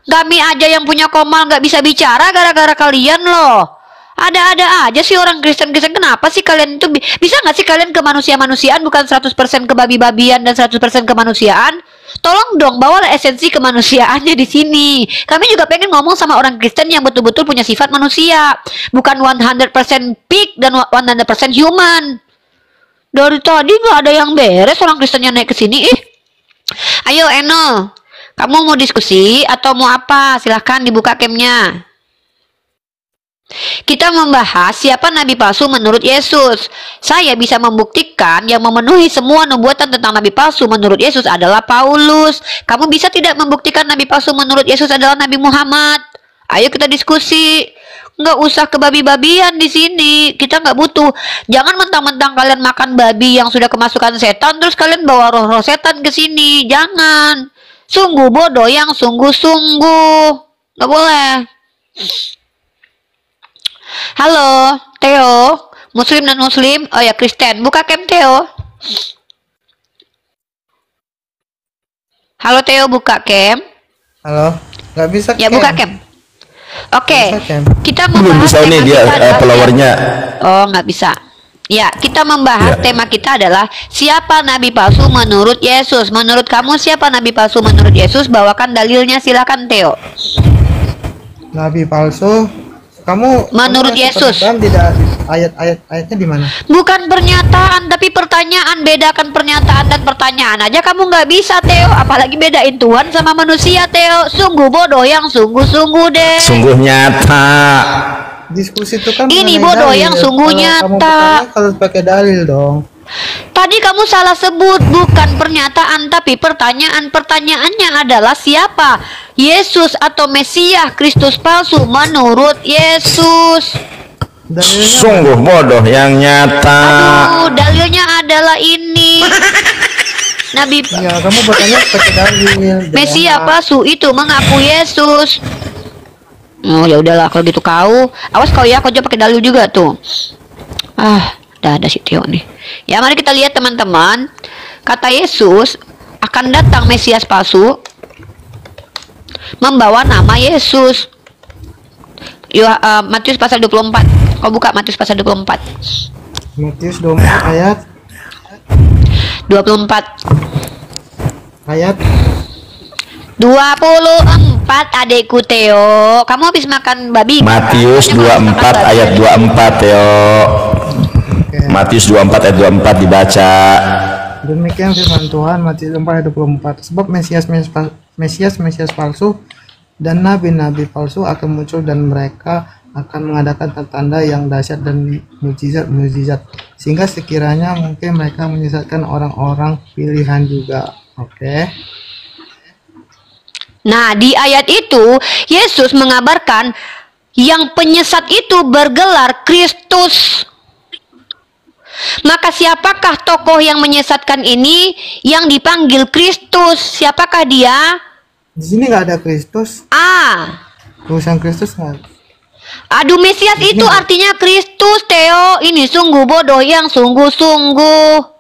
Kami aja yang punya komal nggak bisa bicara gara-gara kalian loh. Ada-ada aja sih orang Kristen. Kenapa sih kalian itu bisa nggak sih kalian ke manusia-manusiaan bukan 100% ke babi-babian dan 100% kemanusiaan? Tolong dong bawalah esensi kemanusiaannya di sini. Kami juga pengen ngomong sama orang Kristen yang betul-betul punya sifat manusia, bukan 100% pig dan 100% human. Dari tadi nggak ada yang beres orang Kristen yang naik ke sini. Ayo Eno, kamu mau diskusi atau mau apa? Silahkan dibuka camnya. Kita membahas siapa nabi palsu menurut Yesus. Saya bisa membuktikan yang memenuhi semua nubuatan tentang nabi palsu menurut Yesus adalah Paulus. Kamu bisa tidak membuktikan nabi palsu menurut Yesus adalah Nabi Muhammad? Ayo kita diskusi. Nggak usah ke babi-babian di sini. Kita nggak butuh. Jangan mentang-mentang kalian makan babi yang sudah kemasukan setan terus kalian bawa roh-roh setan ke sini. Jangan. Sungguh bodoh yang sungguh-sungguh. Nggak boleh. Halo, Theo, Muslim dan Muslim, oh ya Kristen, buka cam Theo. Halo Theo, buka cam. Halo, nggak bisa cam. Ya buka cam. Oke, kita belum membahas bisa tema nih dia followernya. Oh nggak bisa. Ya, kita membahas tema kita adalah siapa nabi palsu menurut Yesus. Menurut kamu siapa nabi palsu menurut Yesus? Bawakan dalilnya, silakan Theo. Nabi palsu. Kamu menurut Yesus tidak ayatnya di mana? Bukan pernyataan tapi pertanyaan. Bedakan pernyataan dan pertanyaan aja kamu nggak bisa Theo, apalagi bedain Tuhan sama manusia Theo. Sungguh bodoh yang sungguh-sungguh deh. Sungguh nyata. Diskusi itu kan ini bodoh dalil. Yang sungguh kalau nyata. Kamu harus pakai dalil dong. Tadi kamu salah sebut, bukan pernyataan tapi pertanyaan. Pertanyaannya adalah siapa Yesus atau Mesias Kristus palsu menurut Yesus. Dalilnya sungguh bodoh yang nyata. Aduh, dalilnya adalah ini. Nabi ya, kamu bertanya pakai dalil. Mesias palsu itu mengaku Yesus. Oh ya udahlah kalau gitu kau. Awas kau ya, kau juga pakai dalil juga tuh. Udah ada si Theo nih. Ya mari kita lihat teman-teman. Kata Yesus akan datang Mesias palsu membawa nama Yesus. Matius pasal 24. Kau buka Matius pasal 24. Matius 24 ayat 24. Ayat 24 adekku Theo. Kamu habis makan babi. Matius 24 ayat 24 Theo. Matius 24 ayat 24 dibaca. Demikian firman Tuhan Matius 24 ayat 24. Sebab Mesias palsu dan nabi-nabi palsu akan muncul dan mereka akan mengadakan tanda yang dahsyat dan mukjizat sehingga sekiranya mungkin mereka menyesatkan orang-orang pilihan juga. Oke. Nah, di ayat itu Yesus mengabarkan yang penyesat itu bergelar Kristus. Maka siapakah tokoh yang menyesatkan ini yang dipanggil Kristus? Siapakah dia? Di sini nggak ada Kristus. Tulisan Kristus nggak. Aduh, Mesias itu artinya Kristus, Theo. Ini sungguh bodoh yang sungguh-sungguh.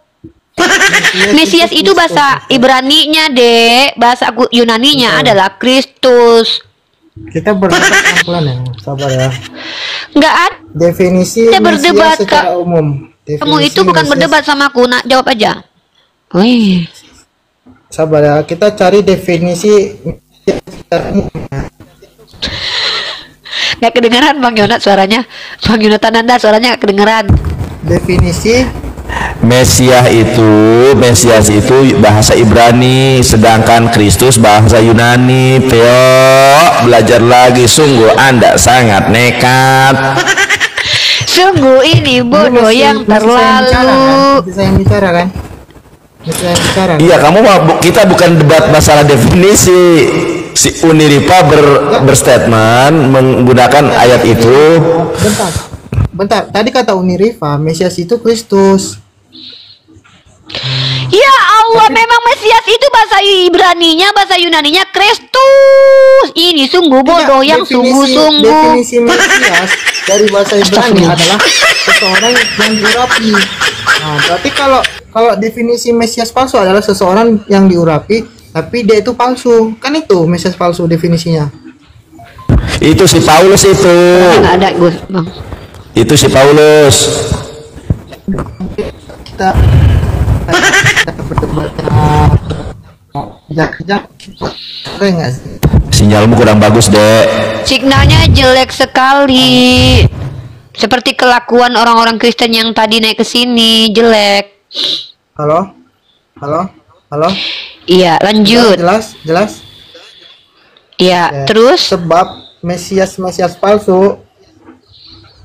Mesias itu bahasa Ibrani-nya, Dek. Bahasa Yunani-nya adalah Kristus. Kita berdebat pelan-pelan ya, sabar ya. Enggak ada. Definisi kita berdebat secara umum. Kamu itu bukan berdebat sama aku, nak jawab aja. Wih. Sabar ya, kita cari definisi secara umum. Nggak kedengeran Bang Yonat suaranya. Bang Yonatan Anda suaranya nggak kedengeran. Definisi Mesias itu bahasa Ibrani, sedangkan Kristus bahasa Yunani. Theo, belajar lagi, sungguh Anda sangat nekat. Sungguh ini bodoh yang terlalu. Bisa yang bicara kan? Iya, kita bukan debat masalah definisi. Si Uniripa berstatement menggunakan ayat itu. Bentar. Tadi kata Uniripa, Mesias itu Kristus. Ya Allah, memang Mesias itu bahasa Ibraninya, bahasa Yunaninya Kristus. Ini sungguh bodoh yang sungguh-sungguh. Definisi Mesias dari bahasa Ibrani adalah seseorang yang diurapi. Nah, berarti kalau definisi Mesias palsu adalah seseorang yang diurapi, tapi dia itu palsu. Kan itu Mesias palsu definisinya. Itu si Paulus itu. Nggak ada, Gus, Bang. Itu si Paulus. Kita berdebat enggak sih? Sinyalmu kurang bagus, Dek. Signalnya jelek sekali. Seperti kelakuan orang-orang Kristen yang tadi naik ke sini, jelek. Halo? Iya, lanjut. Jelas. Iya, terus sebab Mesias palsu,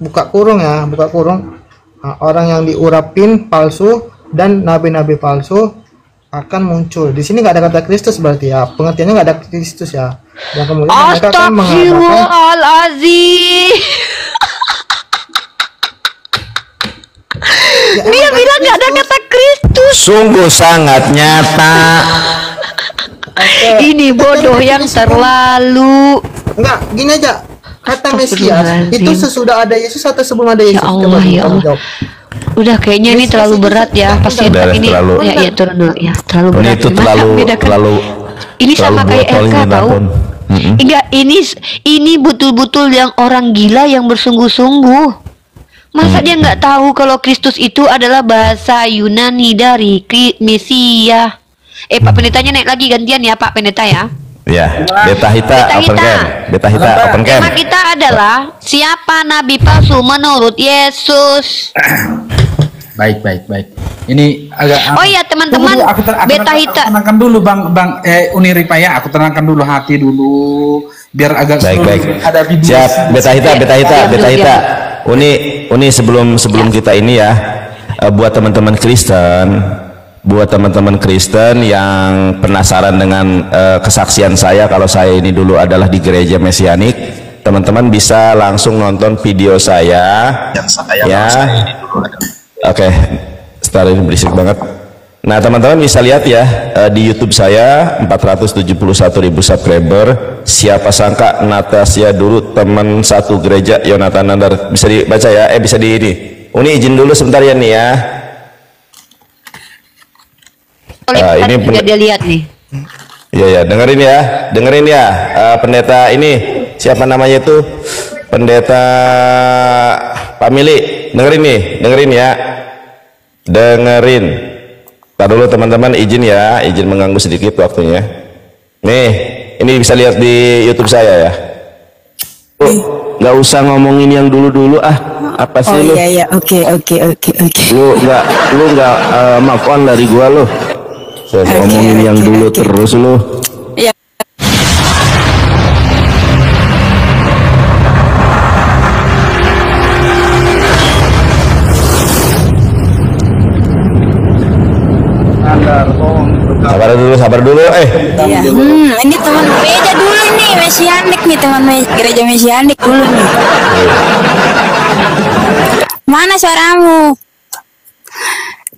buka kurung. Nah, orang yang diurapin palsu dan nabi-nabi palsu akan muncul. Di sini nggak ada kata Kristus, berarti ya pengertiannya nggak ada Kristus ya. Dan kemudian mereka akan mengatakan dia bilang nggak ada kata Kristus. Sungguh sangat nyata. Ini bodoh yang terlalu. Enggak, gini aja. Kata Mesias itu sesudah ada Yesus atau sebelum ada Yesus? Ya Allah, ya Allah. Udah kayaknya ini terlalu berat ya. Pasti ini terlalu, ya turun dulu ya. Terlalu berat. Ini itu terlalu ini sama kayak Eka tahu. Enggak, ini betul-betul yang orang gila yang bersungguh-sungguh. Masa dia nggak tahu kalau Kristus itu adalah bahasa Yunani dari Mesia? Pak Pendetanya naik lagi gantian ya, Pak Pendeta ya. Ya, Beta Hita open cam. Tema kita adalah siapa nabi palsu menurut Yesus. Baik. Ini agak. Oh iya teman-teman, Beta Hita. Aku tenangkan dulu Bang Uniripa ya. Aku tenangkan dulu hati dulu biar agak baik. Ada video. Siap, Beta Hita. Uni sebelum kita ini ya, buat teman-teman Kristen yang penasaran dengan kesaksian saya kalau saya ini dulu adalah di gereja Mesianik, teman-teman bisa langsung nonton video saya ya. Oke, start ini berisik banget. Nah, teman-teman bisa lihat ya di YouTube saya 471.000 subscriber. Siapa sangka Natasha dulu teman satu gereja Yonatan Nandar. Bisa dibaca ya, bisa di ini. Uni izin dulu sebentar ya nih ya. Ini dia lihat nih. Iya, dengerin ya. Pendeta ini siapa namanya itu? Pendeta Pamili. Dengerin ya. Tar dulu teman-teman, izin mengganggu sedikit waktunya. Nih, ini bisa lihat di YouTube saya ya. Nggak usah ngomongin yang dulu-dulu apa sih lu? Iya, oke. Lu nggak move on dari gua lu. Ngomongin yang dulu terus lu. Iya. Nandar, tolong Sabar dulu. Iya. Ini teman gereja dulu nih, Mesianik nih, teman gereja Mesianik dulu nih. Mana suaramu?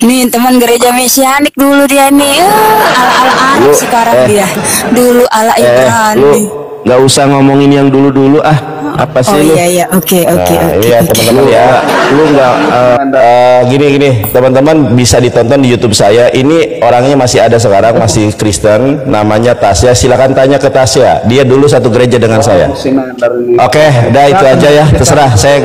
Nih teman gereja Mesianik dulu dia nih. Ala-ala anak sekarang dia. Dulu ala Ibrani. Nggak usah ngomongin yang dulu-dulu apa sih lu? Iya, oke. Iya teman-teman ya, lu nggak gini teman-teman bisa ditonton di YouTube saya. Ini orangnya masih ada sekarang, masih Kristen, namanya Tasya. Silakan tanya ke Tasya, dia dulu satu gereja dengan saya. Oke, udah itu aja ya, terserah. Saya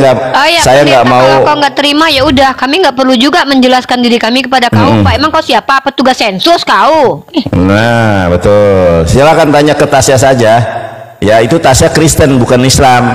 nggak mau. Kalau kau nggak terima ya udah, kami nggak perlu juga menjelaskan diri kami kepada kau. Pak, emang kau siapa? Petugas sensus kau? Nah betul, silakan tanya ke Tasya saja. Ya itu Tasya Kristen bukan Islam.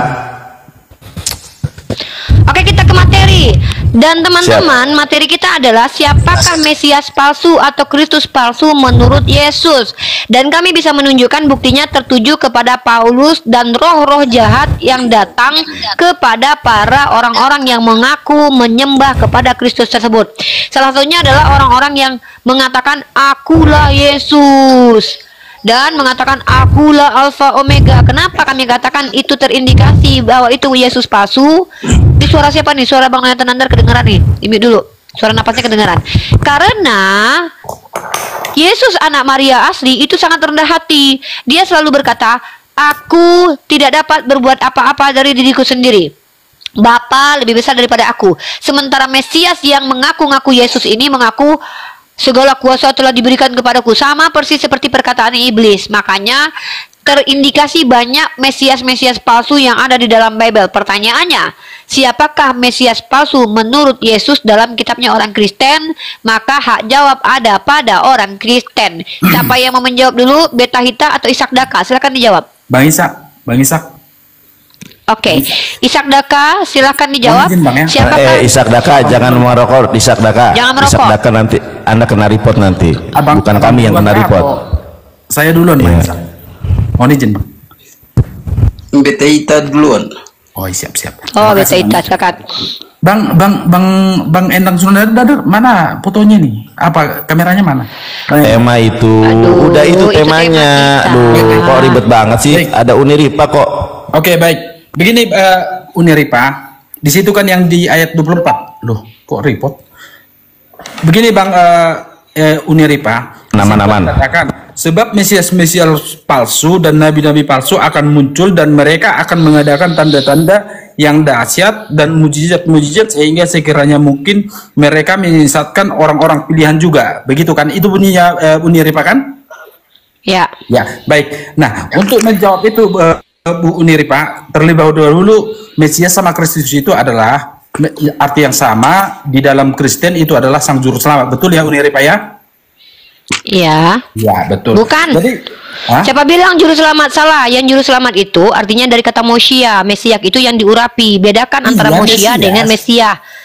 Oke, kita ke materi. Dan teman-teman, materi kita adalah siapakah Mesias palsu atau Kristus palsu menurut Yesus. Dan kami bisa menunjukkan buktinya tertuju kepada Paulus dan roh-roh jahat yang datang kepada para orang-orang yang mengaku menyembah kepada Kristus tersebut. Salah satunya adalah orang-orang yang mengatakan akulah Yesus dan mengatakan akulah Alfa Omega. Kenapa kami katakan itu terindikasi bahwa itu Yesus palsu? Ini suara siapa nih? Suara Bang Nathan Nandar kedengeran nih. Ini dulu. Suara napasnya kedengeran. Karena Yesus anak Maria asli itu sangat rendah hati. Dia selalu berkata, aku tidak dapat berbuat apa-apa dari diriku sendiri. Bapa lebih besar daripada aku. Sementara Mesias yang mengaku-ngaku Yesus ini mengaku segala kuasa telah diberikan kepadaku, sama persis seperti perkataan iblis. Makanya terindikasi banyak Mesias-Mesias palsu yang ada di dalam Bible. Pertanyaannya, siapakah Mesias palsu menurut Yesus dalam kitabnya orang Kristen? Maka hak jawab ada pada orang Kristen. Siapa yang mau menjawab dulu? Beta Hita atau Ishak Daka? Silakan dijawab. Bang Ishak. Oke, Ishak Daka, silakan dijawab. Siapakah? Ishak Daka, jangan merokok. Ishak Daka. Jangan merokok. Ishak Daka, nanti Anda kena report nanti. Bukan kami yang kena report. Saya duluan, Bang Ishak. Mohon izin, Bang. Beta Hita duluan. Oh, siap. Oh, Beta Hita, silakan. Bang Endang Sunandar, mana fotonya nih? Apa kameranya mana? Tema itu. Udah itu temanya. Kok ribet banget sih? Ada Uniripa kok. Oke, baik. Begini Uniripa, di situ kan yang di ayat 24. Loh, kok report? Begini Bang Uniripa, nama-nama katakan sebab Mesias palsu dan nabi-nabi palsu akan muncul dan mereka akan mengadakan tanda-tanda yang dahsyat dan mujizat-mujizat sehingga sekiranya mungkin mereka menyesatkan orang-orang pilihan juga. Begitu kan? Itu bunyinya Uniripa kan? Ya. Ya, baik. Nah, untuk menjawab itu Bu Uniripa, terlebih dahulu Mesias sama Kristus itu adalah arti yang sama di dalam Kristen, itu adalah sang juru selamat. Betul ya Uniripa ya? Iya. Ya, betul. Bukan. Jadi, siapa bilang juru selamat salah? Yang juru selamat itu artinya dari kata Mosia. Mesias itu yang diurapi. Bedakan antara Mosia dengan Mesias.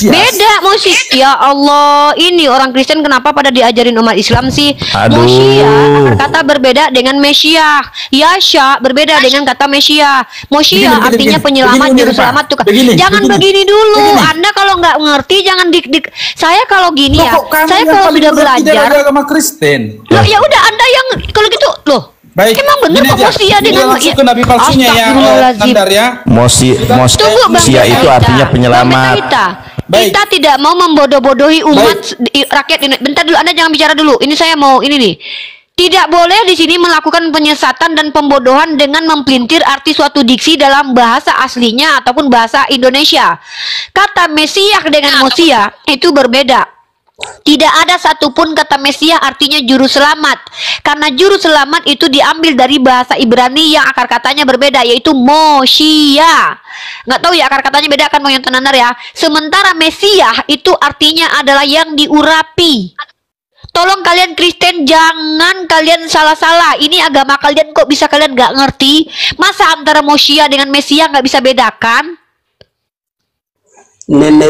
Beda Mosia. Ya Allah, ini orang Kristen kenapa pada diajarin umat Islam sih? Mosia kata berbeda dengan Mesias. Yasha berbeda dengan kata Mesias. Mosia artinya penyelamat, juru selamat tuh. Jangan begini dulu. Anda kalau nggak ngerti jangan saya kalau gini ya. Saya kalau sudah belajar agama Kristen. Loh, ya udah Anda yang kalau gitu loh. Baik. Emang bener kok Mosia dengan itu nabi palsunya ya, Nandar ya. Mosia itu artinya penyelamat. Kita tidak mau membodoh-bodohi umat rakyat ini. Bentar dulu, Anda jangan bicara dulu. Ini saya mau ini nih. Tidak boleh di sini melakukan penyesatan dan pembodohan dengan mempelintir arti suatu diksi dalam bahasa aslinya ataupun bahasa Indonesia. Kata Mesias dengan Mosia itu berbeda. Tidak ada satupun kata Mesias artinya juru selamat. Karena juru selamat itu diambil dari bahasa Ibrani yang akar katanya berbeda, yaitu Mosia. Nggak tahu ya akar katanya beda kan Bang Yantan Nandar ya. Sementara Mesias itu artinya adalah yang diurapi. Tolong kalian Kristen jangan kalian salah-salah. Ini agama kalian kok bisa kalian nggak ngerti? Masa antara Mosia dengan Mesias nggak bisa bedakan?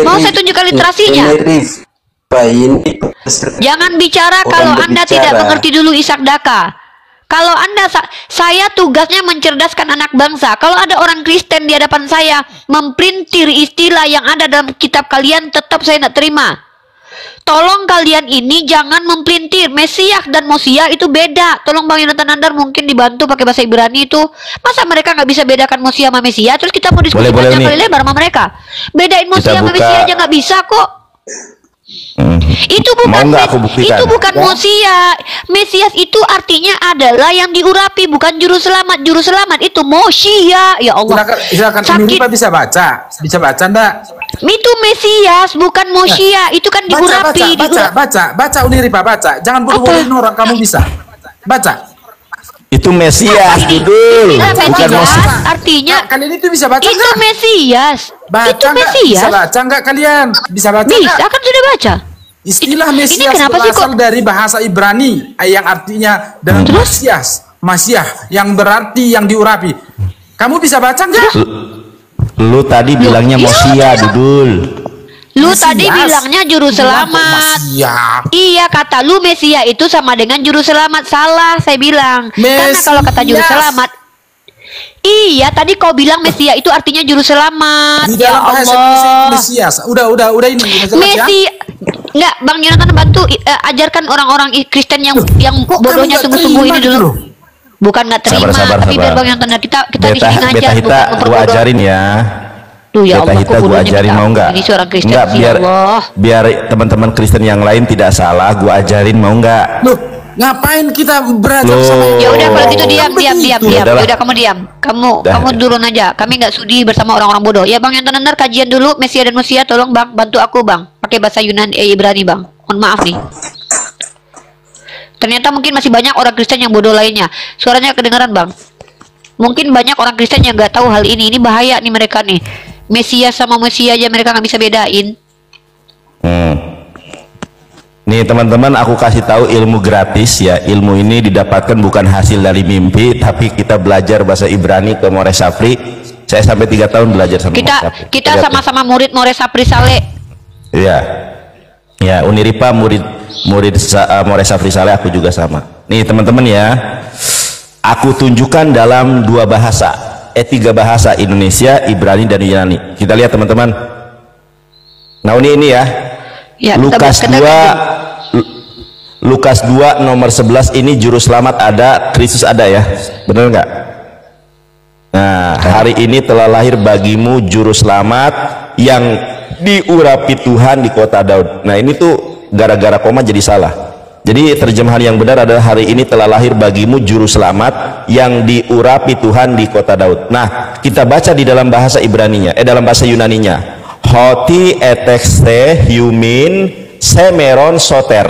Mau saya tunjukkan literasinya? Jangan bicara kalau Anda tidak mengerti dulu Ishak Daka. Kalau Anda, saya tugasnya mencerdaskan anak bangsa. Kalau ada orang Kristen di hadapan saya memprintir istilah yang ada dalam kitab kalian, tetap saya tidak terima. Tolong kalian ini jangan mempelintir. Mesias dan Mosia itu beda. Tolong Bang Yonatan Nandar mungkin dibantu pakai bahasa Ibrani itu. Masa mereka nggak bisa bedakan Mosia sama Mesia? Terus kita mau diskusi panjang kali lebar sama mereka. Bedain Mosia sama Mesia aja nggak bisa kok. Itu bukan itu bukan Mosia. Mesias itu artinya adalah yang diurapi, bukan juru selamat. Juru selamat itu Mosia. Ya Allah. Silakan Uniripa bisa baca enggak? Itu Mesias bukan Mosia. Itu kan diurapi. Baca Uniripa, baca. Jangan bodoh-bodohin orang, kamu bisa. Baca. Itu Mesias, Dudul. Bukan Mosia. Artinya kalian itu bisa baca itu enggak? Mesias. Baca itu enggak? Mesias. Bisa baca enggak kalian? Bisa baca enggak? Bisa kan sudah baca. Istilah Mesias berasal dari bahasa Ibrani yang artinya dengan Masiah yang berarti yang diurapi. Kamu bisa baca enggak? Lu tadi bilangnya Mosia, Dudul. Lu tadi bilangnya juru selamat. Iya, kata lu Mesia itu sama dengan juru selamat. Salah saya bilang. Karena kalau kata juru selamat, iya tadi kau bilang Mesia itu artinya juru selamat. Di dalam bahasa Indonesia Mesias. Udah ini. Mesia. Enggak, Bang Yonatan bantu ajarkan orang-orang Kristen yang bodohnya sungguh-sungguh ini dulu. Bukan nggak terima, tapi biar Bang Yonatan kita di sini ngajar, bukan gua ajarin ya. Tuh ya Allah, gua ajarin mau nggak? Ini seorang Kristen. Enggak, biar teman-teman Kristen yang lain tidak salah, gua ajarin mau nggak? Loh, ngapain kita belajar sama? Ya udah kalau gitu diam. Ya udah kamu diam. Kamu turun aja. Kami nggak sudi bersama orang-orang bodoh. Ya Bang Yonatan Nandar kajian dulu Mesia dan Mosia, tolong Bang bantu aku Bang. Pakai bahasa Yunani Ibrani Bang. Mohon maaf nih. Ternyata mungkin masih banyak orang Kristen yang bodoh lainnya. Suaranya kedengaran Bang. Mungkin banyak orang Kristen yang nggak tahu hal ini. Ini bahaya nih mereka nih. Mesias sama Mosia aja mereka nggak bisa bedain. Nih teman-teman, aku kasih tahu ilmu gratis ya. Ilmu ini didapatkan bukan hasil dari mimpi, tapi kita belajar bahasa Ibrani ke More Sapri. Saya sampai 3 tahun belajar sama More Sapri. Kita sama-sama murid More Sapri Saleh. Iya. Ya, Uniripa murid More Sapri Saleh, aku juga sama. Nih teman-teman ya. Aku tunjukkan dalam 2 bahasa. 3 bahasa, Indonesia, Ibrani dan Yunani. Kita lihat teman-teman. Nah, ini ya. Lukas 2 nomor 11 ini juru selamat ada, Kristus ada ya. Benar nggak? Nah, hari ini telah lahir bagimu juru selamat yang diurapi Tuhan di kota Daud. Nah, ini tuh gara-gara koma jadi salah. Jadi terjemahan yang benar adalah hari ini telah lahir bagimu juru selamat yang diurapi Tuhan di kota Daud. Nah, kita baca di dalam bahasa Ibraninya, dalam bahasa Yunaninya. Hoti etexte humin semeron soter.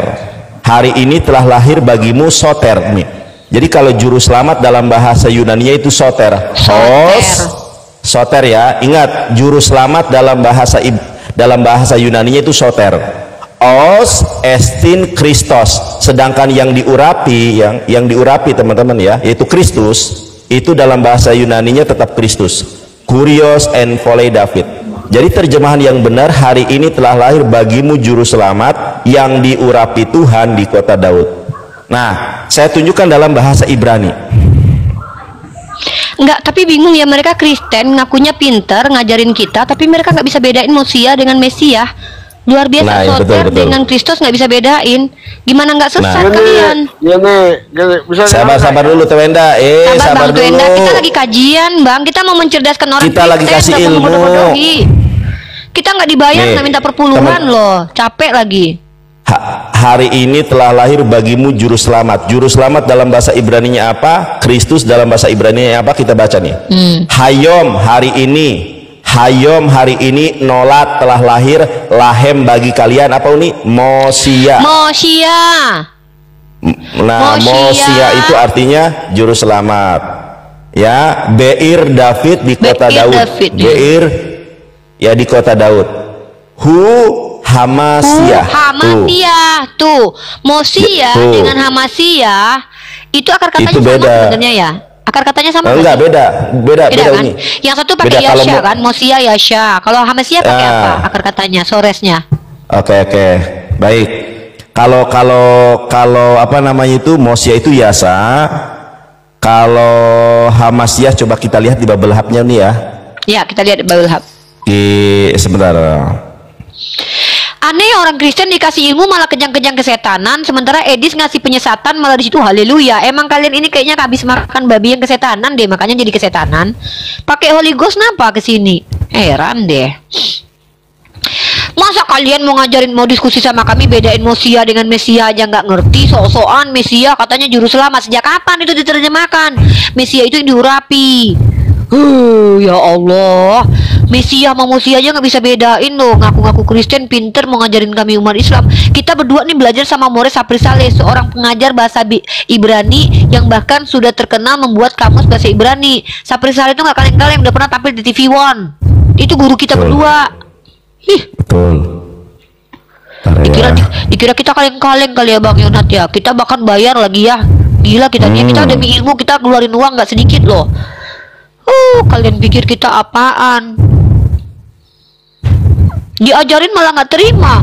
Hari ini telah lahir bagimu soter nih. Jadi kalau juru selamat dalam bahasa Yunaninya itu soter. Soter ya. Ingat, juru selamat dalam bahasa Yunaninya itu soter. Os estin Christos, sedangkan yang diurapi teman-teman ya, yaitu Kristus, itu dalam bahasa Yunaninya tetap Kristus. Kurios and Volei David. Jadi terjemahan yang benar, hari ini telah lahir bagimu juru selamat yang diurapi Tuhan di kota Daud. Nah, saya tunjukkan dalam bahasa Ibrani. Enggak, tapi bingung ya, mereka Kristen ngakunya pintar ngajarin kita, tapi mereka nggak bisa bedain Mosia dengan Mesias. Luar biasa, soter dengan Kristus nggak bisa bedain. Gimana nggak sesat kalian? Sabar dulu Tewenda. Sabar dulu. Kita lagi kajian Bang, kita mau mencerdaskan orang. Kita lagi kasih ilmu. Kita nggak dibayar, nggak minta perpuluhan loh. Capek lagi. Hari ini telah lahir bagimu juru selamat. Juru selamat dalam bahasa Ibraninya apa? Kristus dalam bahasa Ibraninya apa? Kita baca nih. Hayom hari ini. Hayom hari ini nolat telah lahir lahem bagi kalian apa ini? Mosia. Nah, Mosia itu artinya juru selamat. Ya, Beir David di kota Daud. Beir ya di kota Daud. Hamasia. Tuh. Mosia dengan Hamasia itu akar katanya itu beda. Sama sebenarnya ya. Akar katanya sama. Enggak, beda kan? ini. Yang satu pakai Yasha kan, Mosia Yasha. Kalau Hamasia pakai apa? Akar katanya, soresnya. Oke. Baik. Kalau apa namanya itu Mosia itu Yasa. Kalau Hamasia coba kita lihat di Bubble Hub-nya nih ya. Ya, kita lihat di Bubble Hub. Sebentar. Aneh orang Kristen dikasih ilmu malah kejang-kejang kesetanan, sementara Edis ngasih penyesatan malah di situ haleluya. Emang kalian ini kayaknya habis makan babi yang kesetanan deh, makanya jadi kesetanan. Pakai Holy Ghost napa ke sini? Heran deh. Masa kalian mau ngajarin, mau diskusi sama kami bedain Mosia dengan Mesia aja nggak ngerti? Sok-sokan Mesia katanya juru selamat. Sejak kapan itu diterjemahkan? Mesia itu yang diurapi. Ya Allah, Mesia sama Mosia aja nggak bisa bedain loh. Ngaku-ngaku Kristen pinter mau ngajarin kami umat Islam. Kita berdua nih belajar sama Mores Sapri Saleh, seorang pengajar bahasa Ibrani yang bahkan sudah terkenal membuat kamus bahasa Ibrani. Sapri Saleh itu nggak kaleng-kaleng, udah pernah tampil di TV One. Itu guru kita berdua. Betul. Dikira kita kaleng-kaleng kali ya Bang Yonat ya. Kita bahkan bayar lagi ya. Gila kita kita demi ilmu kita keluarin uang nggak sedikit loh. Kalian pikir kita apaan? Diajarin malah nggak terima.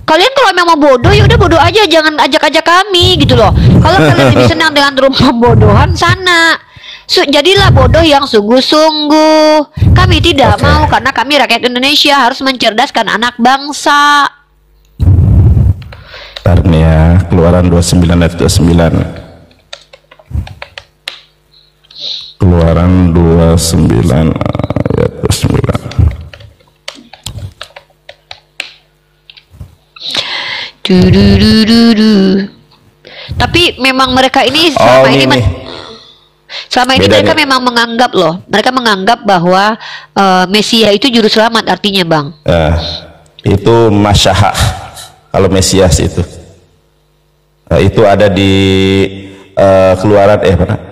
Kalian kalau memang bodoh ya udah bodoh aja, jangan ajak-ajak kami gitu loh. Kalau kalian lebih senang dengan pembodohan sana, jadilah bodoh yang sungguh-sungguh. Kami tidak mau, karena kami rakyat Indonesia harus mencerdaskan anak bangsa. Ntar nih ya, Keluaran 29 ayat 29. Keluaran 29 ayat 29. Tapi memang mereka ini selama ini mereka memang menganggap loh, mereka menganggap bahwa Mesia itu juru selamat artinya Bang. Itu masyahah kalau Mesias itu. Itu ada di Keluaran mana?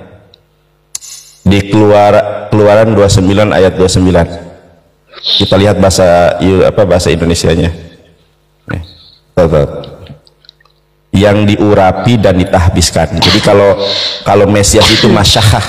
Di Keluaran 29 ayat 29. Kita lihat bahasa Indonesianya. Nih, yang diurapi dan ditahbiskan. Jadi kalau Mesias itu masyahah.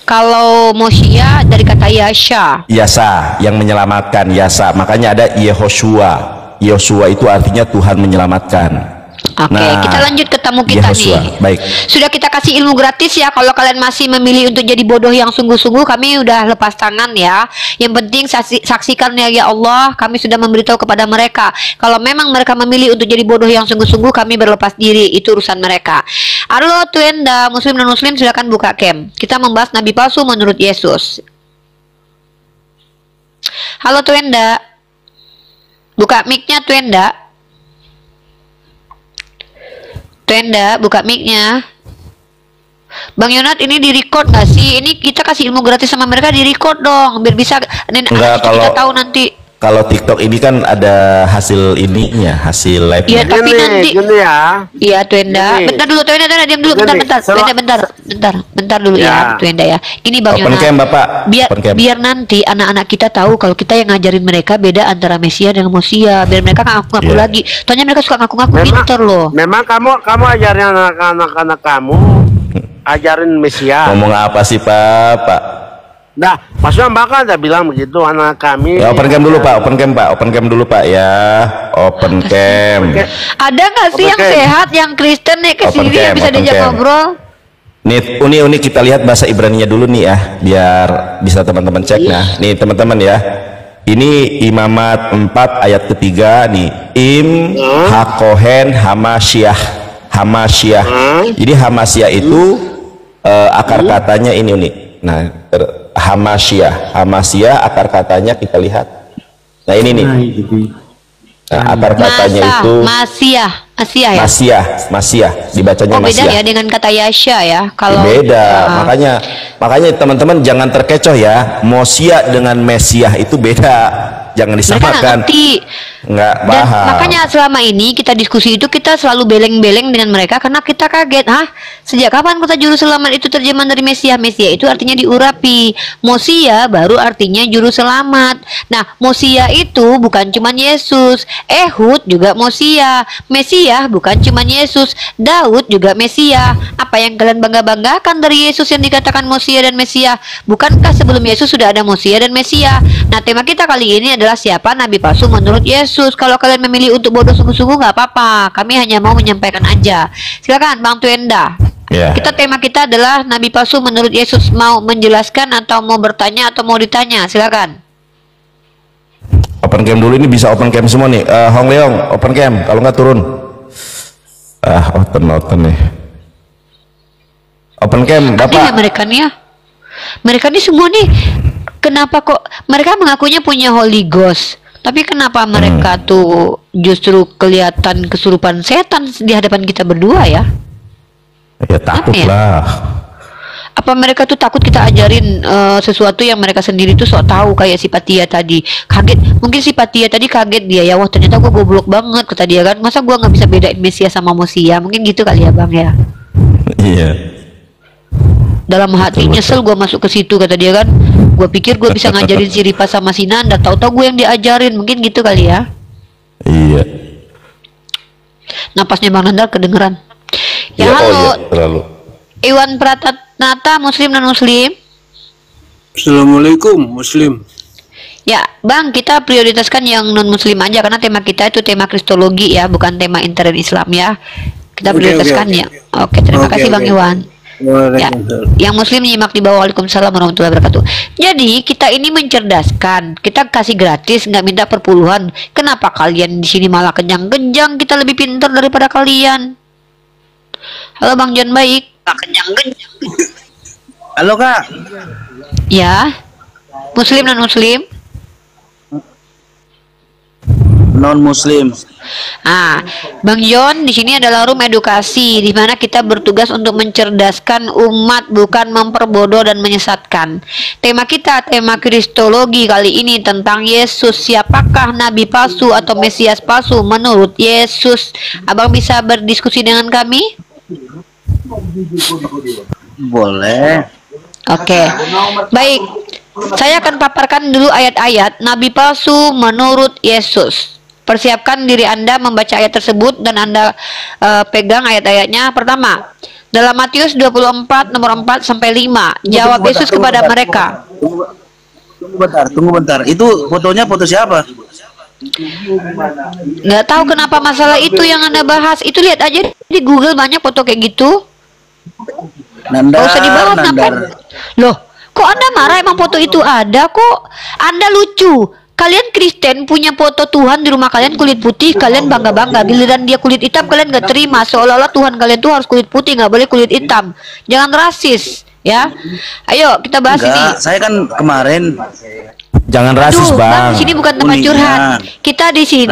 Kalau Mosia dari kata Yasha. Yasa, yang menyelamatkan, Yasa. Makanya ada Yehoshua. Yehoshua itu artinya Tuhan menyelamatkan. Oke, kita lanjut ke tamu kita nih. Baik. Sudah kita kasih ilmu gratis ya. Kalau kalian masih memilih untuk jadi bodoh yang sungguh-sungguh, kami udah lepas tangan ya. Yang penting saksikan ya Allah, kami sudah memberitahu kepada mereka. Kalau memang mereka memilih untuk jadi bodoh yang sungguh-sungguh, kami berlepas diri. Itu urusan mereka. Halo Tuenda, Muslim dan Muslim silakan buka cam. Kita membahas Nabi palsu menurut Yesus. Halo Tuenda, buka mic-nya Tuenda. Tuenda, buka mic-nya. Bang Yonat, ini di-record nggak sih? Ini kita kasih ilmu gratis sama mereka, di-record dong, biar bisa enggak, kita tahu nanti. Kalau TikTok ini kan ada hasil ininya, hasil live. Iya, tapi nanti ya. Iya, Tuenda. Bentar dulu Tuenda, diam dulu bentar dulu ya, Tuenda ya. Ini Bang Yonat. Open cam, Bapak. Biar nanti anak-anak kita tahu kalau kita yang ngajarin mereka beda antara Mesia dan Mosia. Biar mereka ngaku-ngaku lagi. Soalnya mereka suka ngaku-ngaku pinter loh. Memang kamu ajarin anak-anak kamu ajarin Mesia. Ngomong apa sih, Pak? Nah, maksudnya Mbak kan udah bilang begitu anak kami. Ya, open cam dulu Pak, open cam dulu Pak ya, open cam. Ada nggak sih yang sehat, yang Kristen nih kesini yang bisa diajak ngobrol? Nih, uni kita lihat bahasa Ibraninya dulu nih ya, biar bisa teman-teman cek. Nah, nih teman-teman ya, ini Imamat 4 ayat ketiga nih, Hakohen Hamasyiah. Jadi Hamasyiah itu akar katanya ini uni. Nah, Hamasyiah akar katanya kita lihat. Nah ini nih. Nah, akar katanya itu Masiah dibacanya Masiah. Beda ya dengan kata Yasha ya. Kalau beda, makanya teman-teman jangan terkecoh ya. Mosia dengan Mesiah itu beda. Jangan disamakan. Nggak paham. Dan makanya selama ini kita diskusi itu kita selalu beleng-beleng dengan mereka karena kita kaget. Sejak kapan kata juru selamat itu terjemahan dari Mesia? Mesia itu artinya diurapi. Mosia baru artinya juru selamat. Nah, Mosia itu bukan cuma Yesus. Ehud juga Mosia. Mesia bukan cuma Yesus. Daud juga Mesia. Apa yang kalian bangga-banggakan dari Yesus yang dikatakan Mosia dan Mesia? Bukankah sebelum Yesus sudah ada Mosia dan Mesia? Nah, tema kita kali ini adalah siapa nabi palsu menurut Yesus. Kalau kalian memilih untuk bodoh sungguh-sungguh nggak apa-apa. Kami hanya mau menyampaikan aja. Silakan Bang Tuenda. Tema kita adalah nabi palsu menurut Yesus. Mau menjelaskan atau mau bertanya atau mau ditanya? Silakan. Open cam dulu, ini bisa open cam semua nih. Hong Leong, open cam. Kalau nggak turun. Open nih. Open cam, Bapak. Aneh ya mereka nih ya. Mereka nih semua nih, kenapa kok mereka mengakunya punya Holy Ghost, tapi kenapa mereka tuh justru kelihatan kesurupan setan di hadapan kita berdua ya? Ya takut lah. Apa mereka tuh takut kita ajarin sesuatu yang mereka sendiri tuh sok tahu, kayak si Patia tadi kaget. Mungkin si Patia tadi kaget dia ya, wah ternyata gue goblok banget kata dia kan, masa gue nggak bisa bedain Mesias sama Mosia, mungkin gitu kali ya Bang ya. Iya. Dalam hati nyesel gue masuk ke situ kata dia kan, gue pikir gue bisa ngajarin si Ripa sama si Nanda, tahu-tahu gue yang diajarin, mungkin gitu kali ya. Iya. Napasnya Bang Nanda kedengeran. Ya, halo. Terlalu. Iwan Pratatnata, Muslim dan Muslim. Assalamualaikum, Muslim. Ya, Bang, kita prioritaskan yang non Muslim aja karena tema kita itu tema Kristologi ya, bukan tema intern Islam ya. Kita prioritaskan ya. Oke, terima kasih Bang Iwan. Ya, yang Muslim nyimak di bawah. Waalaikumsalam warahmatullahi wabarakatuh. Jadi kita ini mencerdaskan, kita kasih gratis, nggak minta perpuluhan. Kenapa kalian di sini malah kenyang-kenyang? Kita lebih pintar daripada kalian. Halo Bang John baik. Kenyang-kenyang. Halo Kak. Ya, Muslim dan Muslim. Non Muslim. Bang John, di sini adalah room edukasi di mana kita bertugas untuk mencerdaskan umat, bukan memperbodoh dan menyesatkan. Tema kita tema Kristologi kali ini tentang Yesus. Siapakah nabi palsu atau Mesias palsu menurut Yesus? Abang bisa berdiskusi dengan kami? Boleh. Oke. Baik. Saya akan paparkan dulu ayat-ayat nabi palsu menurut Yesus. Persiapkan diri Anda membaca ayat tersebut dan Anda pegang ayat-ayatnya. Pertama, dalam Matius 24 nomor 4 sampai 5. Jawab Yesus kepada mereka. Tunggu bentar. Itu fotonya foto siapa? Nggak tahu kenapa masalah itu yang Anda bahas. Itu lihat aja di Google banyak foto kayak gitu. Nggak usah dibahas, ngapain? Loh, kok Anda marah? Emang foto itu ada kok. Anda lucu. Kalian Kristen punya foto Tuhan di rumah kalian kulit putih, kalian bangga-bangga. Giliran dia kulit hitam kalian gak terima, seolah-olah Tuhan kalian tuh harus kulit putih, gak boleh kulit hitam. Jangan rasis ya. Ayo kita bahas ini. Saya kan kemarin. Jangan rasis Bang. Di sini bukan tempat curhat. Kita di sini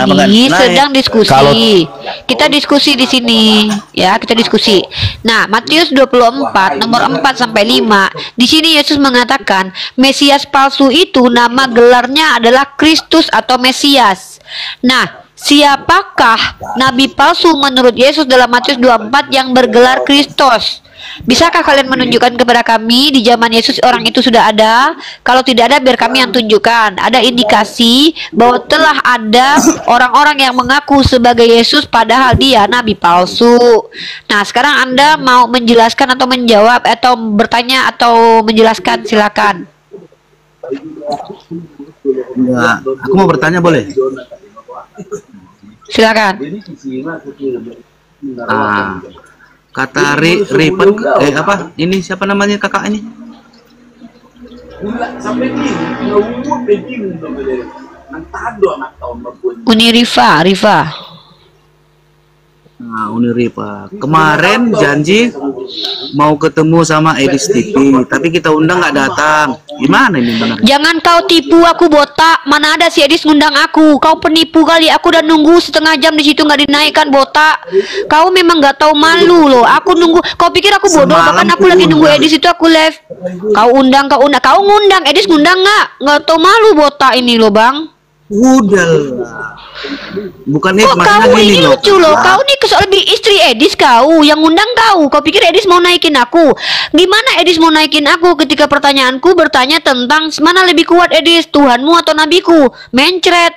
sedang diskusi. Kita diskusi di sini ya, kita diskusi. Nah, Matius 24 nomor 4 sampai 5. Di sini Yesus mengatakan Mesias palsu itu nama gelarnya adalah Kristus atau Mesias. Nah, siapakah nabi palsu menurut Yesus dalam Matius 24 yang bergelar Kristus? Bisakah kalian menunjukkan kepada kami di zaman Yesus orang itu sudah ada? Kalau tidak ada, biar kami yang tunjukkan. Ada indikasi bahwa telah ada orang-orang yang mengaku sebagai Yesus padahal dia nabi palsu. Nah, sekarang Anda mau menjelaskan atau menjawab atau bertanya atau menjelaskan, silakan. Ya, aku mau bertanya boleh? Silakan. Kata Ripen apa? Ini siapa namanya kakak ini? Riva. Nah, Riva. Kemarin janji mau ketemu sama Edis TV, tapi kita undang nggak datang. Gimana ini benar? Jangan kau tipu aku, botak. Mana ada si Edis ngundang aku? Kau penipu kali. Aku udah nunggu setengah jam di situ nggak dinaikkan, botak. Kau memang nggak tahu malu loh. Aku nunggu. Kau pikir aku bodoh? Bahkan aku lagi nunggu Edis itu aku live. Kau undang. Kau ngundang. Edis ngundang nggak? Nggak tahu malu, botak ini loh, Bang. Udah. Bukan itu kau ini lucu loh. Kau nih lebih istri Edis kau yang ngundang kau. Kau pikir Edis mau naikin aku? Gimana Edis mau naikin aku ketika pertanyaanku bertanya tentang mana lebih kuat Edis, Tuhanmu atau nabiku? Mencret.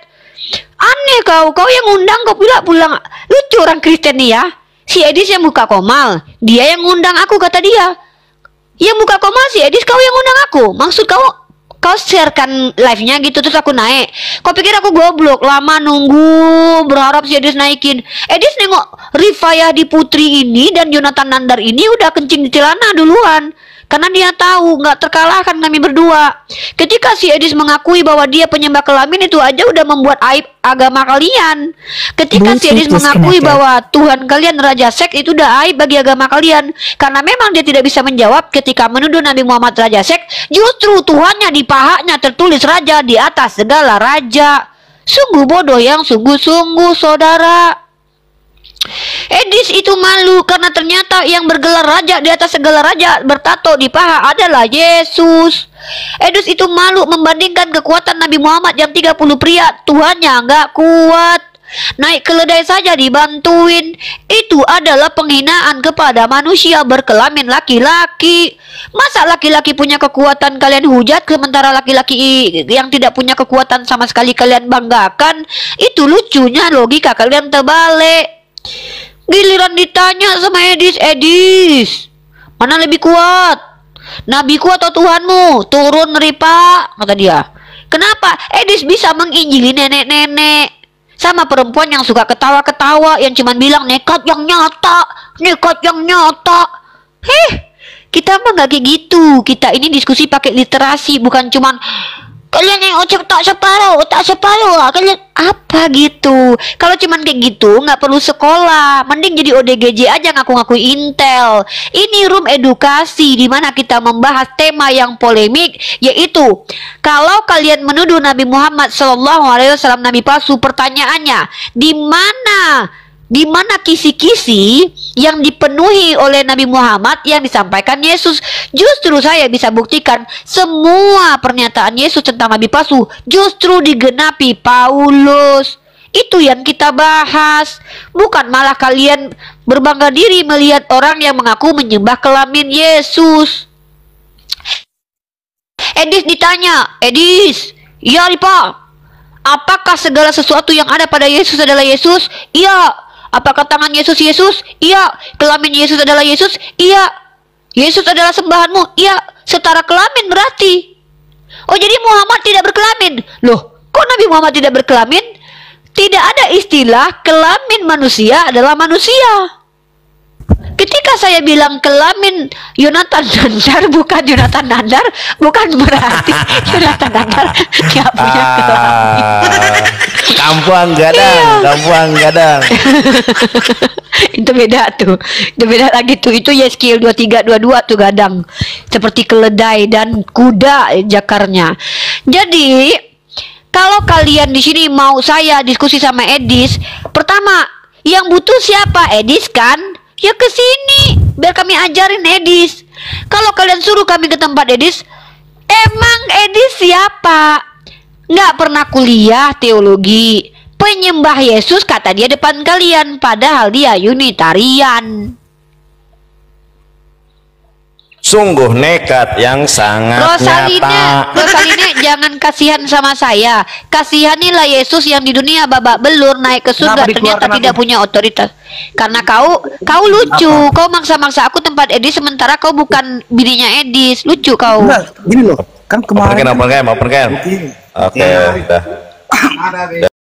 Aneh kau yang ngundang kau pulang. Lucu orang Kristen nih ya. Si Edis yang buka komal, dia yang ngundang aku kata dia. Yang buka komal si Edis, kau yang ngundang aku. Maksud kau sharekan live-nya gitu terus aku naik. Kau pikir aku goblok? Lama nunggu berharap si Edis naikin. Edis nengok Rifayah di Putri ini dan Jonathan Nandar ini udah kencing di celana duluan. Karena dia tahu nggak terkalahkan kami berdua. Ketika si Edis mengakui bahwa dia penyembah kelamin, itu aja udah membuat aib agama kalian. Ketika si Edis mengakui bahwa Tuhan kalian Raja Seks, itu udah aib bagi agama kalian. Karena memang dia tidak bisa menjawab ketika menuduh Nabi Muhammad Raja Seks. Justru Tuhannya di pahanya tertulis raja di atas segala raja. Sungguh bodoh yang sungguh-sungguh, saudara. Edis itu malu karena ternyata yang bergelar raja di atas segala raja bertato di paha adalah Yesus. Edis itu malu membandingkan kekuatan Nabi Muhammad yang 30 pria, Tuhannya nggak kuat. Naik keledai saja dibantuin. Itu adalah penghinaan kepada manusia berkelamin laki-laki. Masa laki-laki punya kekuatan kalian hujat, sementara laki-laki yang tidak punya kekuatan sama sekali kalian banggakan? Itu lucunya logika kalian terbalik. Giliran ditanya sama Edis, Edis, mana lebih kuat? Nabiku atau Tuhanmu? Turun Ripa, kata dia. Kenapa Edis bisa menginjili nenek-nenek sama perempuan yang suka ketawa-ketawa, yang cuman bilang nekat yang nyata, nekat yang nyata. Kita mah gak kayak gitu. Kita ini diskusi pakai literasi, bukan cuman kalian yang tak separuh lah kalian apa gitu. Kalau cuman kayak gitu nggak perlu sekolah, mending jadi ODGJ aja ngaku-ngaku Intel. Ini room edukasi di mana kita membahas tema yang polemik, yaitu kalau kalian menuduh Nabi Muhammad SAW Nabi palsu, pertanyaannya di mana kisi-kisi yang dipenuhi oleh Nabi Muhammad yang disampaikan Yesus? Justru saya bisa buktikan semua pernyataan Yesus tentang Nabi palsu justru digenapi Paulus. Itu yang kita bahas, bukan malah kalian berbangga diri melihat orang yang mengaku menyembah kelamin Yesus. Edis ditanya, Edis, iya Ripa, apakah segala sesuatu yang ada pada Yesus adalah Yesus? Iya. Apakah tangan Yesus Yesus? Iya. Kelamin Yesus adalah Yesus? Iya. Yesus adalah sembahanmu? Iya. Setara kelamin berarti. Oh, jadi Muhammad tidak berkelamin? Loh, kok Nabi Muhammad tidak berkelamin? Tidak ada istilah kelamin manusia adalah manusia. Ketika saya bilang kelamin Yonatan Nandar bukan Yonatan Nandar, bukan berarti Yonatan Nandar nggak punya kelamin. Kampuang gadang. Itu beda tuh. Itu beda lagi tuh. Itu Yeskiel 2322 tuh gadang. Seperti keledai dan kuda jakarnya. Jadi, kalau kalian di sini mau saya diskusi sama Edis, pertama, yang butuh siapa? Edis kan? Ya ke sini biar kami ajarin Edis. Kalau kalian suruh kami ke tempat Edis, emang Edis siapa? Nggak pernah kuliah teologi. Penyembah Yesus kata dia depan kalian, padahal dia Unitarian. Sungguh nekat yang sangat nyata. Rosaline jangan kasihan sama saya. Kasihanilah Yesus yang di dunia babak belur naik ke surga ternyata tidak punya otoritas. Karena kau lucu. Kau maksa-maksa aku tempat Edis sementara kau bukan bininya Edis. Lucu kau. Enggak, gini loh. Kan kemarin open cam. Oke, udah.